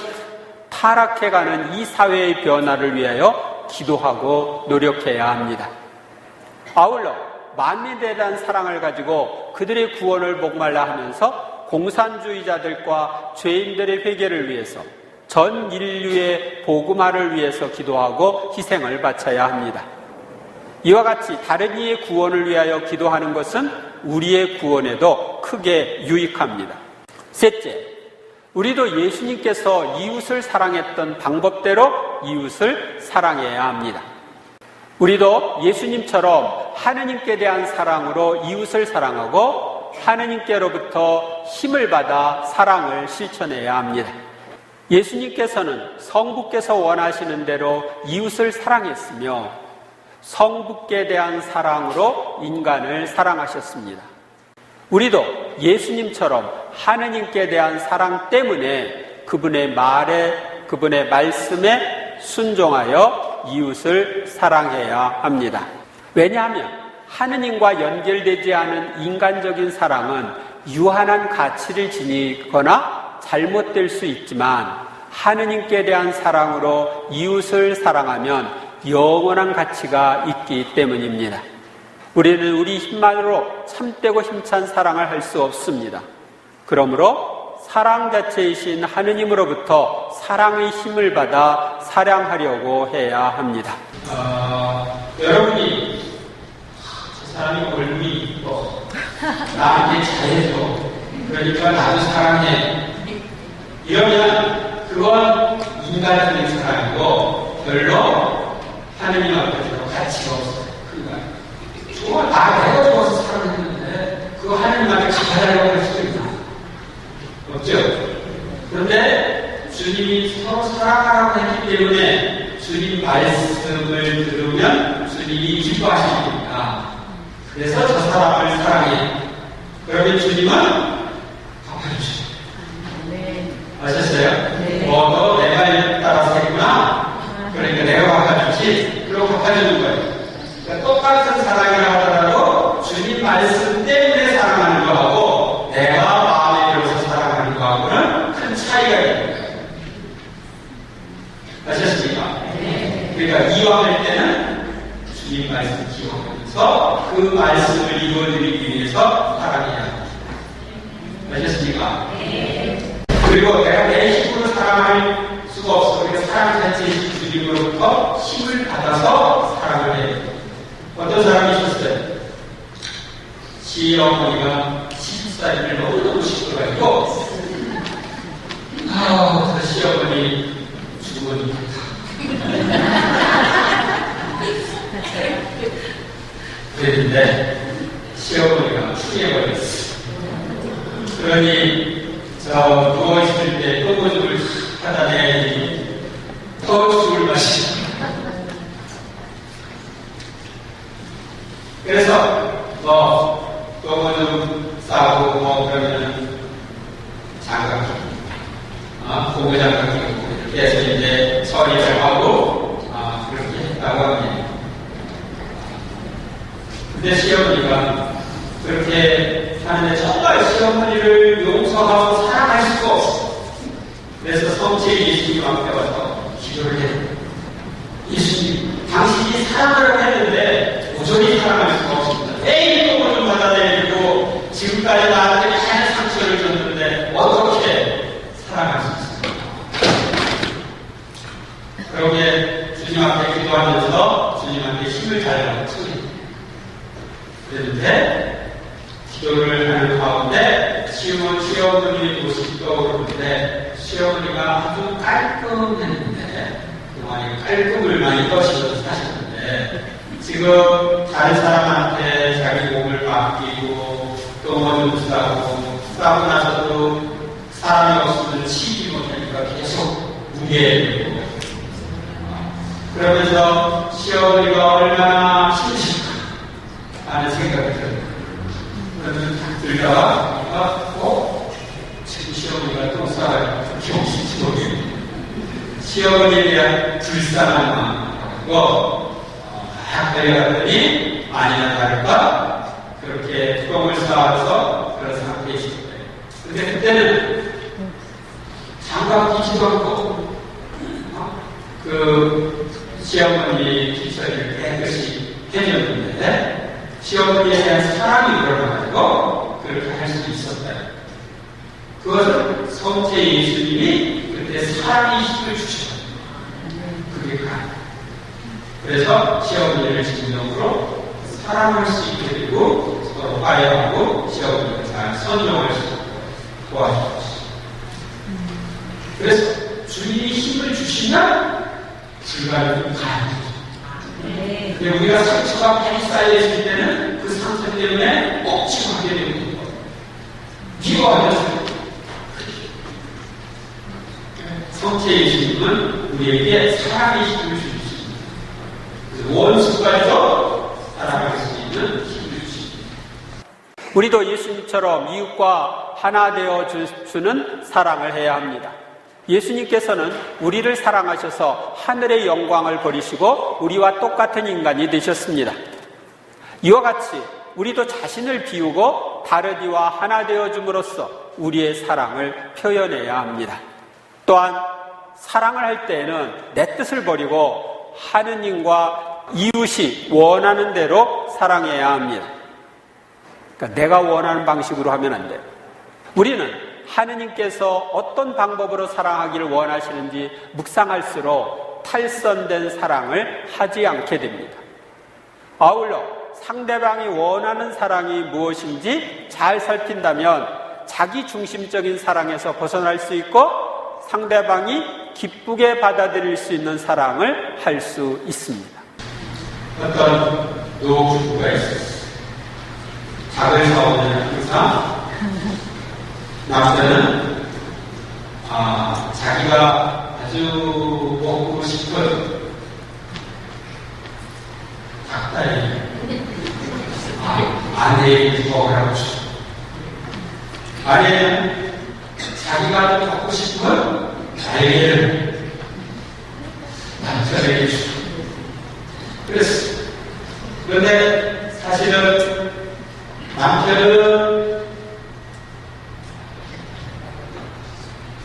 타락해가는 이 사회의 변화를 위하여 기도하고 노력해야 합니다. 아울러 만민에 대한 사랑을 가지고 그들의 구원을 목말라 하면서 공산주의자들과 죄인들의 회개를 위해서 전 인류의 복음화를 위해서 기도하고 희생을 바쳐야 합니다. 이와 같이 다른 이의 구원을 위하여 기도하는 것은 우리의 구원에도 크게 유익합니다. 셋째, 우리도 예수님께서 이웃을 사랑했던 방법대로 이웃을 사랑해야 합니다. 우리도 예수님처럼 하느님께 대한 사랑으로 이웃을 사랑하고 하느님께로부터 힘을 받아 사랑을 실천해야 합니다. 예수님께서는 성부께서 원하시는 대로 이웃을 사랑했으며 성부께 대한 사랑으로 인간을 사랑하셨습니다. 우리도 예수님처럼 하느님께 대한 사랑 때문에 그분의 말씀에 순종하여 이웃을 사랑해야 합니다. 왜냐하면 하느님과 연결되지 않은 인간적인 사랑은 유한한 가치를 지니거나 잘못될 수 있지만 하느님께 대한 사랑으로 이웃을 사랑하면 영원한 가치가 있기 때문입니다. 우리는 우리 힘만으로 참되고 힘찬 사랑을 할 수 없습니다. 그러므로 사랑 자체이신 하느님으로부터 사랑의 힘을 받아 사랑하려고 해야 합니다. 여러분이 저 사람이 얼굴이 이뻐 나한테 잘해줘 그러니까 나도 사랑해 이러면 그건 인간적인 사랑이고 별로 하느님 앞에서 가치가 없어요. 그러니까 내가 좋아서 사랑했는데 그거 하느님한테 잘하려고 할 수도 있나? 없죠? 그런데 주님이 서로 사랑하라고 했기 때문에 주님 말씀을 들으면 주님이 기뻐하시니까 그래서 저 사람을 사랑해. 그러면 주님은 갚아주시죠. 아셨어요? 네. 너 내 말 따라서 했구나. 그러니까 내가 갚아주지. 그러고 갚아주는 거예요. 그러니까 똑같은 사랑이라 하더라도 주님 말씀 때문에 사랑하는 거하고 내가 마음에 들어서 사랑하는 거하고는 큰 차이가 있는 거예요. 아셨습니까? 네. 그러니까 이왕할 때는 주님 말씀 기억하면서 그 말씀을 이루어드리기 위해서 사랑해야 합니다. 아셨습니까? 네. 그리고 내가 내 힘으로 사랑할 수가 없어. 그러니까 사랑 자체의 주님으로부터 힘을 받아서 사랑을 해야 돼요. 어떤 사람이 있었어요? 시어머니가 시집살이를 너무너무 시켜가지고 그 시어머니 죽으니 그랬는데 시어머니가 추해버렸어. 그러니 누워있을 때 똥오줌을 하다 내야지 더 죽을 맛이야. 그래서 똥오줌 싸고 그러면은 장갑 고무장갑 끼고 이렇게 해서 이제 처리를 하고 그렇게 했다고 합니다. 근데 시어머니가 그렇게 하는데 정말 시어머니를 용서하고 사랑할 수가 없어. 그래서 성체 예수님 앞에 와서 기도를 해요. 예수님, 당신이 사랑을 했는데 도저히 사랑할 수가 없습니다. 매일 똥을 좀 받아들이고 지금까지 나한테 큰 상처를 줬는데 어떻게 사랑할 수 있습니까? 그러게 주님 앞에 기도하면서 주님한테 힘을 달라고 청해요. 그랬는데 기도를 하는 가운데 시어머니의 모습이 떠오르는데 시어머니가 아주 깔끔했는데 그동안에 깔끔을 많이 떠시셨는데 지금 다른 사람한테 자기 몸을 맡기고 똥을 싸고 나서도 사람이 없으면 치지 못하니까 계속 무게를 그러면서 시어머니가 얼마나 힘드실까 하는 생각이 들어요. 그러면 들다가 지금 시어머니가 똥 싸가지고 기억시키지 모르겠네. 시어머니에 대한 불쌍한 마음하고 막 내려갔더니 아니나 다를까 그렇게 똥을 싸와서 그런 상태에 있을 거예요. 근데 그때는 장갑 끼지도 않고 그 시어머니 기처리를 깨끗이 해줬는데 시어머니에 대한 사랑이 일어나가지고 그렇게 할 수 있었다. 그것은 성체 예수님이 그때 사랑의 힘을 주셨다. 그게 가능. 그래서 시어머니를 진정으로 사랑할 수 있게 되고 서로 화해하고 시어머니를 잘 선정할 수 있도록 도와주셨습니다. 그래서 주님이 힘을 주시면 불가능이 가능해요. 근데 우리가 상처가 많이 쌓여있을 때는 그 상처 때문에 억지로 하게 되는 거예요. 미워하면서 성체 예수님은 우리에게 사랑의 힘을 주십니다. 원수까지도 사랑할 수 있는 힘을 주십니다. 우리도 예수님처럼 이웃과 하나 되어 주는 사랑을 해야 합니다. 예수님께서는 우리를 사랑하셔서 하늘의 영광을 버리시고 우리와 똑같은 인간이 되셨습니다. 이와 같이 우리도 자신을 비우고 다르디와 하나 되어줌으로써 우리의 사랑을 표현해야 합니다. 또한 사랑을 할 때에는 내 뜻을 버리고 하느님과 이웃이 원하는 대로 사랑해야 합니다. 그러니까 내가 원하는 방식으로 하면 안 돼요. 우리는 하느님께서 어떤 방법으로 사랑하기를 원하시는지 묵상할수록 탈선된 사랑을 하지 않게 됩니다. 아울러 상대방이 원하는 사랑이 무엇인지 잘 살핀다면 자기 중심적인 사랑에서 벗어날 수 있고 상대방이 기쁘게 받아들일 수 있는 사랑을 할 수 있습니다. 어떤 노부부가 있었어요. 닭을 사오면 항상 남자는 자기가 아주 먹고 싶은 닭다리 아내에게 먹으라고 주죠. 아내는 자기가 먹고 싶은 날개를 남편에게 주죠. 그런데 사실은 남편은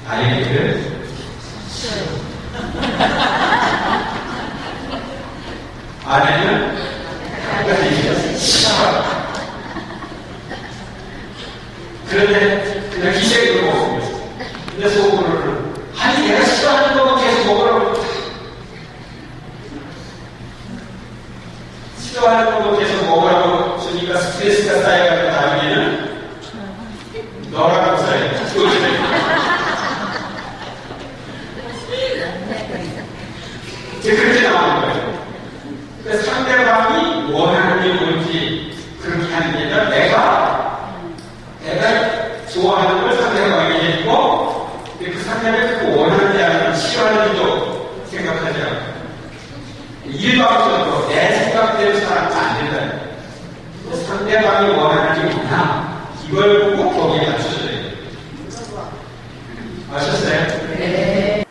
날개를 아내는 날개를 싫어합니다. 그런데 그냥 기색으로 먹고 있어요. 근데 속으로는 아니 내가 싫어하는 것만 계속 먹으라고 싫어하는 것만 계속 먹으라고 주니까 스트레스가 쌓여가지고 나중에는 너라고 쌓여요. 이제 그렇게 나오는 거예요. 그래서 상대방이 원하는 게 뭔지 그렇게 하는 게 아니라 내가 좋아하는 걸 상대방에게 해주고 그 상대방이 그거 원하는지 아니면 싫어하는지도 생각하지 않고 일방적으로 내 생각대로 살아가면 안 된다. 상대방이 원하는 게 뭐냐 이걸 보고 거기에 맞춰줘야 돼요. 아셨어요?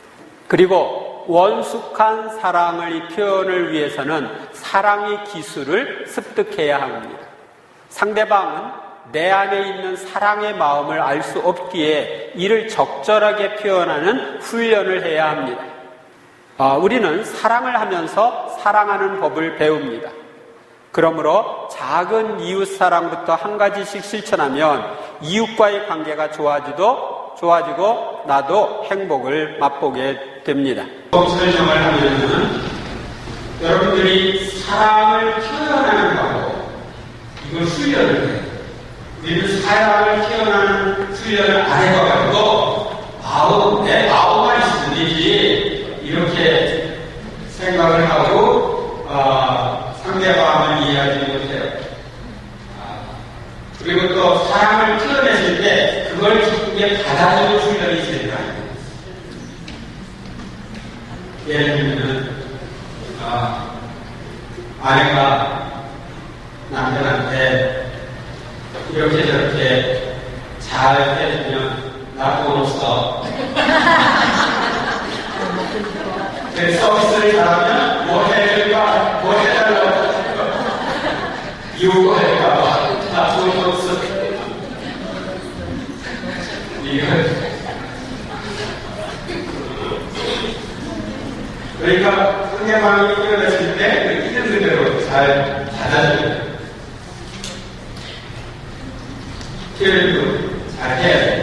그리고 원숙한 사랑을 이 표현을 위해서는 사랑의 기술을 습득해야 합니다. 상대방은 내 안에 있는 사랑의 마음을 알 수 없기에 이를 적절하게 표현하는 훈련을 해야 합니다. 우리는 사랑을 하면서 사랑하는 법을 배웁니다. 그러므로 작은 이웃 사랑부터 한 가지씩 실천하면 이웃과의 관계가 좋아지고 나도 행복을 맛보게 됩니다. 설명을 하면은 여러분들이 사랑을 표현하는 방법, 이걸 훈련을 해요. 우리는 사랑을 표현하는 훈련을 안 해봐가지고 내 마음만 있으면 되지 이렇게 생각을 하고 상대방을 이해하지 못해요. 그리고 또 사랑을 표현했을 때 그걸 기쁘게 받아주는 훈련이 있어야 됩니다. 예를 들면 아내가 남편한테 이렇게 저렇게 잘 해주면 나 돈 없어. 내 서비스를 잘하면 뭐 해줄까? 뭐 해달라고 요구할까봐 나 돈 없어. 그러니까 상대방이 표현했을 때 그 있는 그대로 잘 받아주는 표현도 잘 해야 돼요.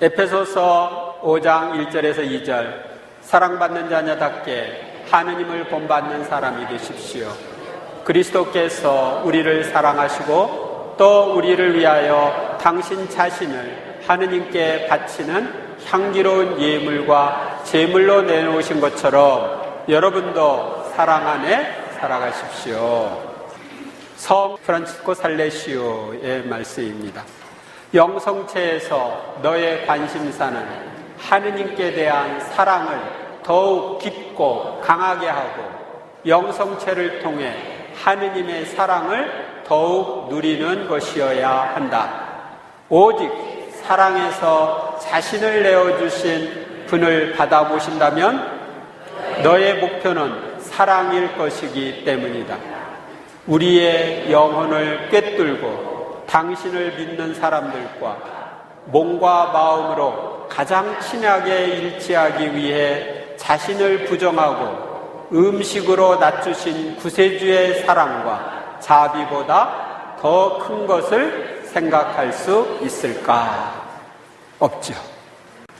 에페소서 5장 1절에서 2절 사랑받는 자녀답게 하느님을 본받는 사람이 되십시오. 그리스도께서 우리를 사랑하시고 또 우리를 위하여 당신 자신을 하느님께 바치는 향기로운 예물과 제물로 내놓으신 것처럼 여러분도 사랑 안에 살아가십시오. 성 프란치스코 살레시오의 말씀입니다. 영성체에서 너의 관심사는 하느님께 대한 사랑을 더욱 깊고 강하게 하고 영성체를 통해 하느님의 사랑을 더욱 누리는 것이어야 한다. 오직 사랑에서 자신을 내어주신 분을 받아보신다면 너의 목표는 사랑일 것이기 때문이다. 우리의 영혼을 꿰뚫고 당신을 믿는 사람들과 몸과 마음으로 가장 친하게 일치하기 위해 자신을 부정하고 음식으로 낮추신 구세주의 사랑과 자비보다 더 큰 것을 생각할 수 있을까? 없죠.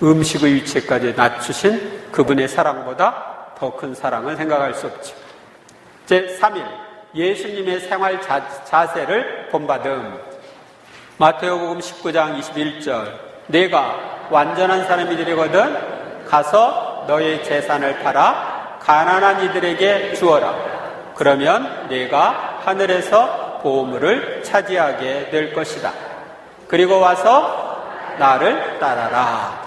음식의 위치까지 낮추신 그분의 사랑보다 더 큰 사랑을 생각할 수 없죠. 제3일 예수님의 생활 자세를 본받음. 마태복음 19장 21절 내가 완전한 사람이 되거든 가서 너의 재산을 팔아 가난한 이들에게 주어라. 그러면 내가 하늘에서 보물을 차지하게 될 것이다. 그리고 와서 나를 따라라.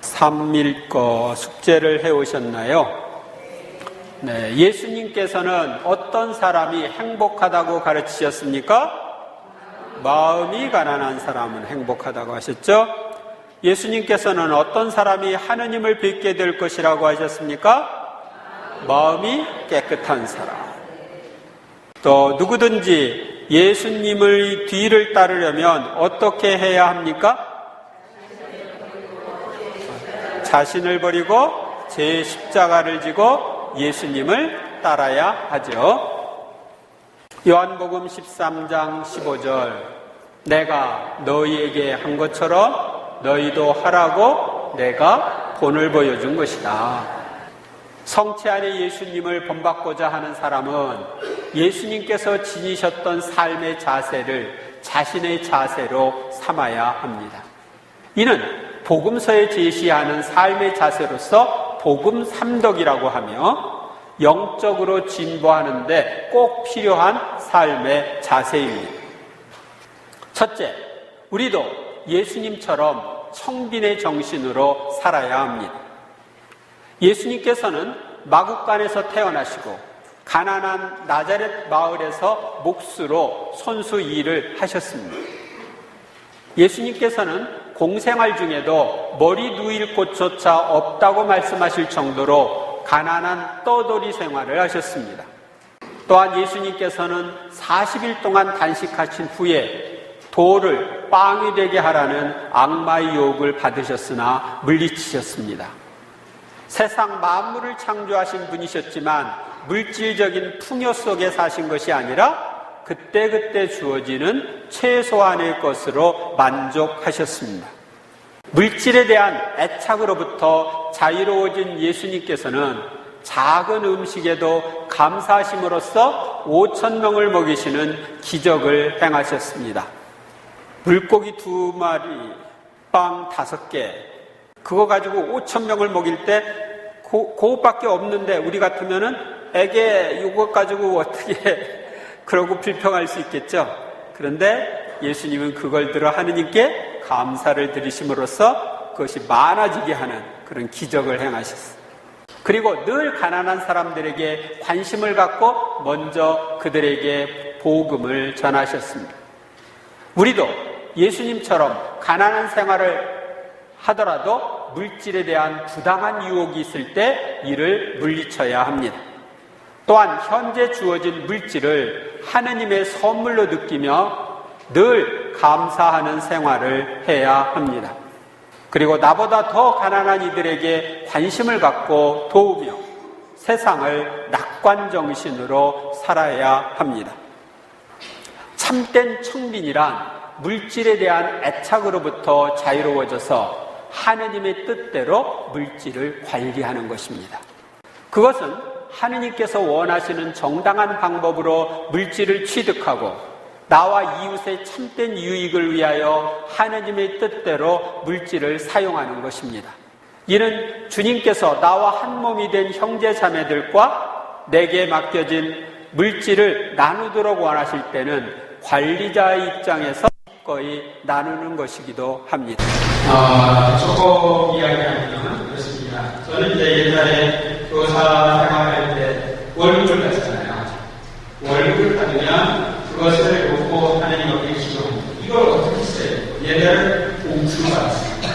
3일거 숙제를 해오셨나요? 네, 예수님께서는 어떤 사람이 행복하다고 가르치셨습니까? 마음이 가난한 사람은 행복하다고 하셨죠? 예수님께서는 어떤 사람이 하느님을 뵙게 될 것이라고 하셨습니까? 마음이 깨끗한 사람. 또 누구든지 예수님의 뒤를 따르려면 어떻게 해야 합니까? 자신을 버리고 제 십자가를 지고 예수님을 따라야 하죠. 요한복음 13장 15절 내가 너희에게 한 것처럼 너희도 하라고 내가 본을 보여준 것이다. 성체 안에 예수님을 본받고자 하는 사람은 예수님께서 지니셨던 삶의 자세를 자신의 자세로 삼아야 합니다. 이는 복음서에 제시하는 삶의 자세로서 복음 삼덕이라고 하며 영적으로 진보하는데 꼭 필요한 삶의 자세입니다. 첫째, 우리도 예수님처럼 청빈의 정신으로 살아야 합니다. 예수님께서는 마국간에서 태어나시고 가난한 나자렛 마을에서 몫으로 손수 일을 하셨습니다. 예수님께서는 공생활 중에도 머리 누일 곳조차 없다고 말씀하실 정도로 가난한 떠돌이 생활을 하셨습니다. 또한 예수님께서는 40일 동안 단식하신 후에 돌을 빵이 되게 하라는 악마의 유혹을 받으셨으나 물리치셨습니다. 세상 만물을 창조하신 분이셨지만 물질적인 풍요 속에 사신 것이 아니라 그때그때 주어지는 최소한의 것으로 만족하셨습니다. 물질에 대한 애착으로부터 자유로워진 예수님께서는 작은 음식에도 감사하심으로써 5,000명을 먹이시는 기적을 행하셨습니다. 물고기 2마리, 빵 5개, 그거 가지고 5,000명을 먹일 때 그것밖에 없는데 우리 같으면은 애게 이것 가지고 어떻게 그러고 불평할 수 있겠죠. 그런데 예수님은 그걸 들어 하느님께 감사를 드리심으로써 그것이 많아지게 하는 그런 기적을 행하셨어요. 그리고 늘 가난한 사람들에게 관심을 갖고 먼저 그들에게 복음을 전하셨습니다. 우리도 예수님처럼 가난한 생활을 하더라도 물질에 대한 부당한 유혹이 있을 때 이를 물리쳐야 합니다. 또한 현재 주어진 물질을 하느님의 선물로 느끼며 늘 감사하는 생활을 해야 합니다. 그리고 나보다 더 가난한 이들에게 관심을 갖고 도우며 세상을 낙관정신으로 살아야 합니다. 참된 청빈이란 물질에 대한 애착으로부터 자유로워져서 하느님의 뜻대로 물질을 관리하는 것입니다. 그것은 하느님께서 원하시는 정당한 방법으로 물질을 취득하고 나와 이웃의 참된 유익을 위하여 하느님의 뜻대로 물질을 사용하는 것입니다. 이는 주님께서 나와 한 몸이 된 형제 자매들과 내게 맡겨진 물질을 나누도록 원하실 때는 관리자의 입장에서 기꺼이 나누는 것이기도 합니다. 조금 이야기하면 그렇습니다. 저는 이제 옛날에 교사 생활할 때 월급을 받잖아요. 월급을 받으면 그것을 놓고 하나님 앞에 기도합니다. 이걸 어떻게 써요? 옛날에는 봉투를 받았습니다.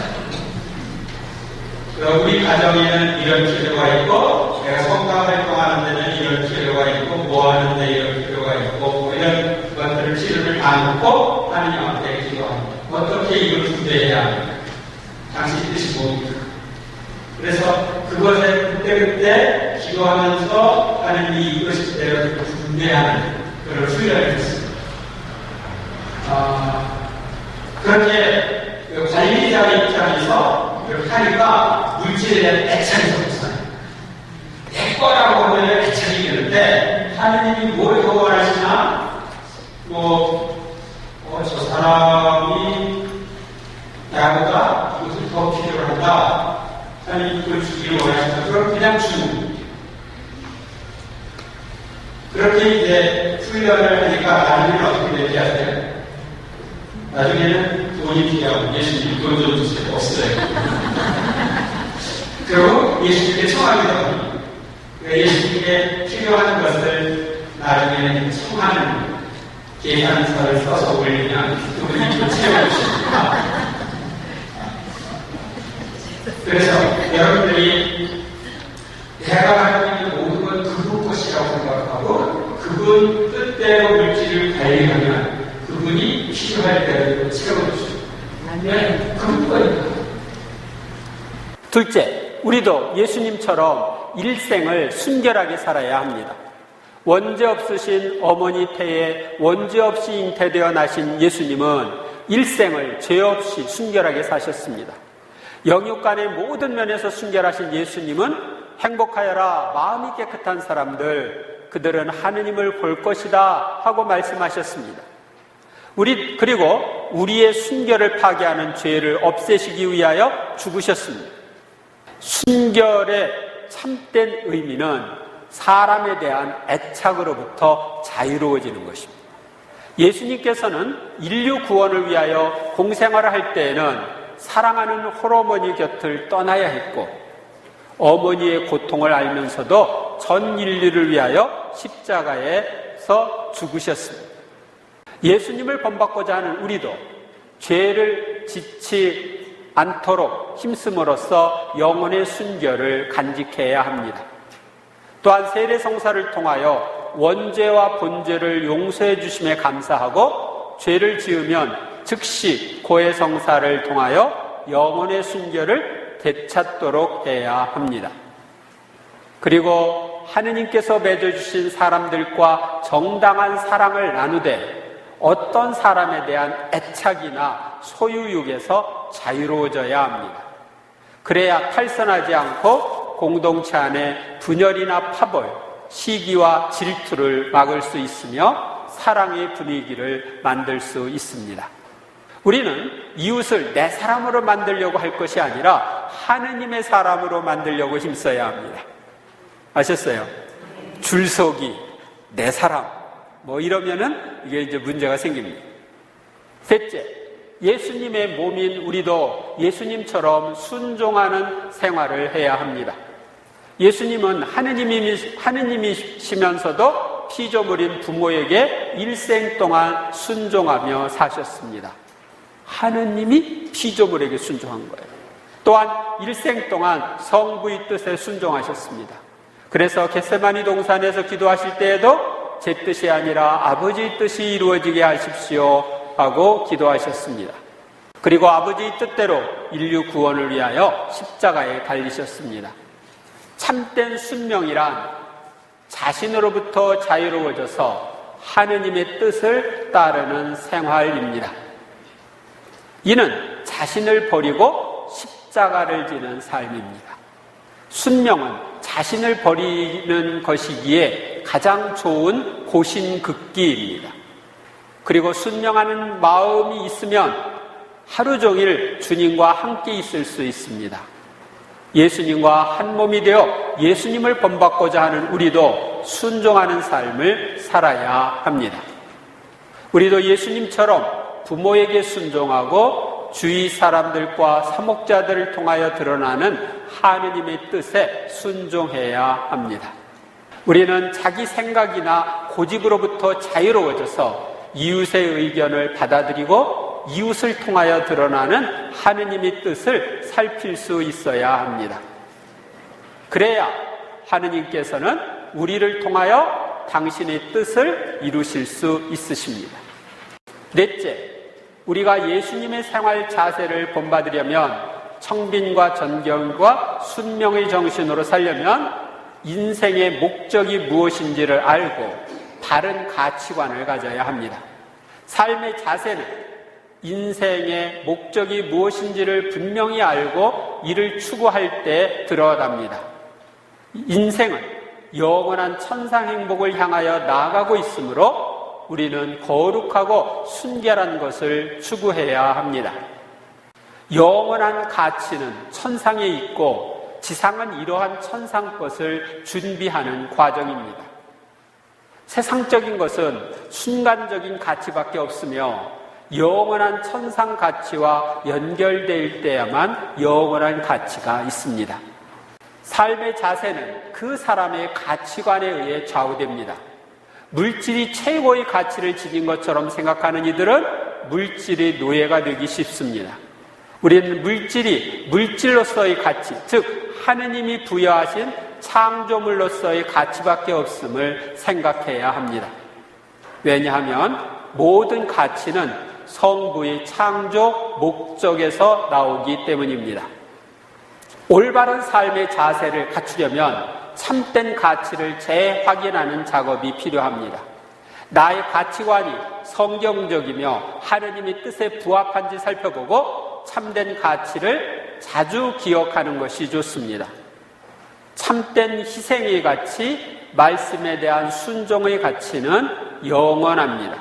우리 가정에는 이런 필요가 있고, 내가 성당 활동하는 데는 이런 필요가 있고, 뭐 하는데 이런 필요가 있고, 뭐 이런 것들을 치료를 다 놓고 하나님 앞에 기도합니다. 어떻게 이걸 분배해야 합니까? 당신 뜻이 뭡니까? 그래서 그것에 그때그때 기도하면서 하나님이 이것을 대로 분배하는 그런 훈련을 했습니다. 그렇게 관리자의 입장에서 이렇게 하니까 물질에 대한 애착이 없어요. 내 거라고 하면 애착이 있는데 하나님이 뭘 더 원하시나? 저 사람이 나보다 이것을 더 필요로 한다. 하나님 이걸 주기를 원하신다. 그럼 그냥 주는 거예요. 그렇게 이제 훈련을 하니까 나중에는 어떻게 되게 하세요? 나중에는 돈이 필요하고 예수님 돈 좀 주세요. 없어요. 그리고 예수님께 청하기도 합니다. 예수님께 필요한 것을 나중에는 청하는 계산서를 써서 올리면 그분이 좀 채워주십니다. 그래서 여러분들이 내가 가지고 있는 모든 건 그분 것이라고 생각하고 그분 뜻대로 물질을 관리하면 그분이 필요할 때로 채워주십니다. 그분 거니까. 둘째, 우리도 예수님처럼 일생을 순결하게 살아야 합니다. 원죄 없으신 어머니 태에 원죄 없이 잉태되어 나신 예수님은 일생을 죄 없이 순결하게 사셨습니다. 영육간의 모든 면에서 순결하신 예수님은 행복하여라 마음이 깨끗한 사람들 그들은 하느님을 볼 것이다 하고 말씀하셨습니다. 그리고 우리의 순결을 파괴하는 죄를 없애시기 위하여 죽으셨습니다. 순결의 참된 의미는 사람에 대한 애착으로부터 자유로워지는 것입니다. 예수님께서는 인류 구원을 위하여 공생활을 할 때에는 사랑하는 홀어머니 곁을 떠나야 했고 어머니의 고통을 알면서도 전 인류를 위하여 십자가에서 죽으셨습니다. 예수님을 본받고자 하는 우리도 죄를 지치 않도록 힘쓰므로써 영혼의 순결을 간직해야 합니다. 또한 세례성사를 통하여 원죄와 본죄를 용서해 주심에 감사하고 죄를 지으면 즉시 고해성사를 통하여 영혼의 순결을 되찾도록 해야 합니다. 그리고 하느님께서 맺어주신 사람들과 정당한 사랑을 나누되 어떤 사람에 대한 애착이나 소유욕에서 자유로워져야 합니다. 그래야 탈선하지 않고 공동체 안에 분열이나 파벌, 시기와 질투를 막을 수 있으며 사랑의 분위기를 만들 수 있습니다. 우리는 이웃을 내 사람으로 만들려고 할 것이 아니라 하느님의 사람으로 만들려고 힘써야 합니다. 아셨어요? 줄서기, 내 사람, 이러면은 이게 이제 문제가 생깁니다. 셋째, 예수님의 몸인 우리도 예수님처럼 순종하는 생활을 해야 합니다. 예수님은 하느님이시면서도 피조물인 부모에게 일생 동안 순종하며 사셨습니다. 하느님이 피조물에게 순종한 거예요. 또한 일생 동안 성부의 뜻에 순종하셨습니다. 그래서 겟세마니 동산에서 기도하실 때에도 제 뜻이 아니라 아버지의 뜻이 이루어지게 하십시오 하고 기도하셨습니다. 그리고 아버지의 뜻대로 인류 구원을 위하여 십자가에 달리셨습니다. 참된 순명이란 자신으로부터 자유로워져서 하느님의 뜻을 따르는 생활입니다. 이는 자신을 버리고 십자가를 지는 삶입니다. 순명은 자신을 버리는 것이기에 가장 좋은 고신극기입니다. 그리고 순명하는 마음이 있으면 하루 종일 주님과 함께 있을 수 있습니다. 예수님과 한 몸이 되어 예수님을 본받고자 하는 우리도 순종하는 삶을 살아야 합니다. 우리도 예수님처럼 부모에게 순종하고 주위 사람들과 사목자들을 통하여 드러나는 하느님의 뜻에 순종해야 합니다. 우리는 자기 생각이나 고집으로부터 자유로워져서 이웃의 의견을 받아들이고 이웃을 통하여 드러나는 하느님의 뜻을 살필 수 있어야 합니다. 그래야 하느님께서는 우리를 통하여 당신의 뜻을 이루실 수 있으십니다. 넷째, 우리가 예수님의 생활 자세를 본받으려면 청빈과 전경과 순명의 정신으로 살려면 인생의 목적이 무엇인지를 알고 바른 가치관을 가져야 합니다. 삶의 자세는 인생의 목적이 무엇인지를 분명히 알고 이를 추구할 때 드러납니다. 인생은 영원한 천상 행복을 향하여 나아가고 있으므로 우리는 거룩하고 순결한 것을 추구해야 합니다. 영원한 가치는 천상에 있고 지상은 이러한 천상 것을 준비하는 과정입니다. 세상적인 것은 순간적인 가치밖에 없으며 영원한 천상 가치와 연결될 때야만 영원한 가치가 있습니다. 삶의 자세는 그 사람의 가치관에 의해 좌우됩니다. 물질이 최고의 가치를 지닌 것처럼 생각하는 이들은 물질의 노예가 되기 쉽습니다. 우리는 물질이 물질로서의 가치, 즉 하느님이 부여하신 창조물로서의 가치밖에 없음을 생각해야 합니다. 왜냐하면 모든 가치는 성부의 창조 목적에서 나오기 때문입니다. 올바른 삶의 자세를 갖추려면 참된 가치를 재확인하는 작업이 필요합니다. 나의 가치관이 성경적이며 하느님의 뜻에 부합한지 살펴보고 참된 가치를 자주 기억하는 것이 좋습니다. 참된 희생의 가치, 말씀에 대한 순종의 가치는 영원합니다.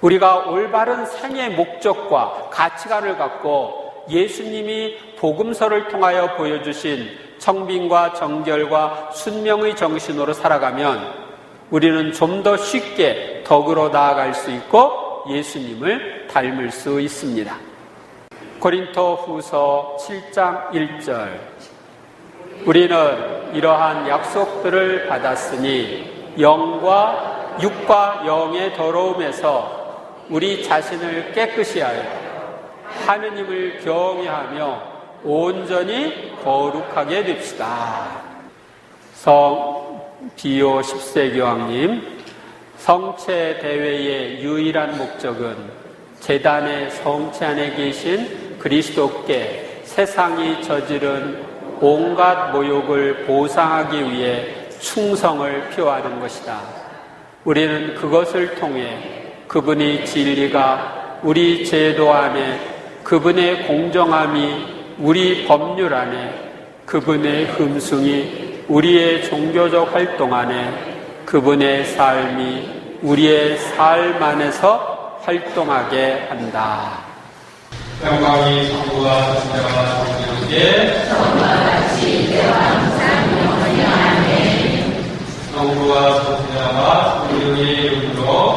우리가 올바른 생의 목적과 가치관을 갖고 예수님이 복음서를 통하여 보여주신 청빈과 정결과 순명의 정신으로 살아가면 우리는 좀 더 쉽게 덕으로 나아갈 수 있고 예수님을 닮을 수 있습니다. 고린토 후서 7장 1절 우리는 이러한 약속들을 받았으니 영과 육과 영의 더러움에서 우리 자신을 깨끗이 하여 하느님을 경외하며 온전히 거룩하게 됩시다. 성 비오 10세 교황님, 성체 대회의 유일한 목적은 제단의 성체 안에 계신 그리스도께 세상이 저지른 온갖 모욕을 보상하기 위해 충성을 표하는 것이다. 우리는 그것을 통해 그분의 진리가 우리 제도 안에, 그분의 공정함이 우리 법률 안에, 그분의 흠숭이 우리의 종교적 활동 안에, 그분의 삶이 우리의 삶 안에서 활동하게 한다. 영광이 성부와 성자와 성령께 성부와 같이 때와 항상 영원히 아멘. 성부와 성자와 성령의 이름으로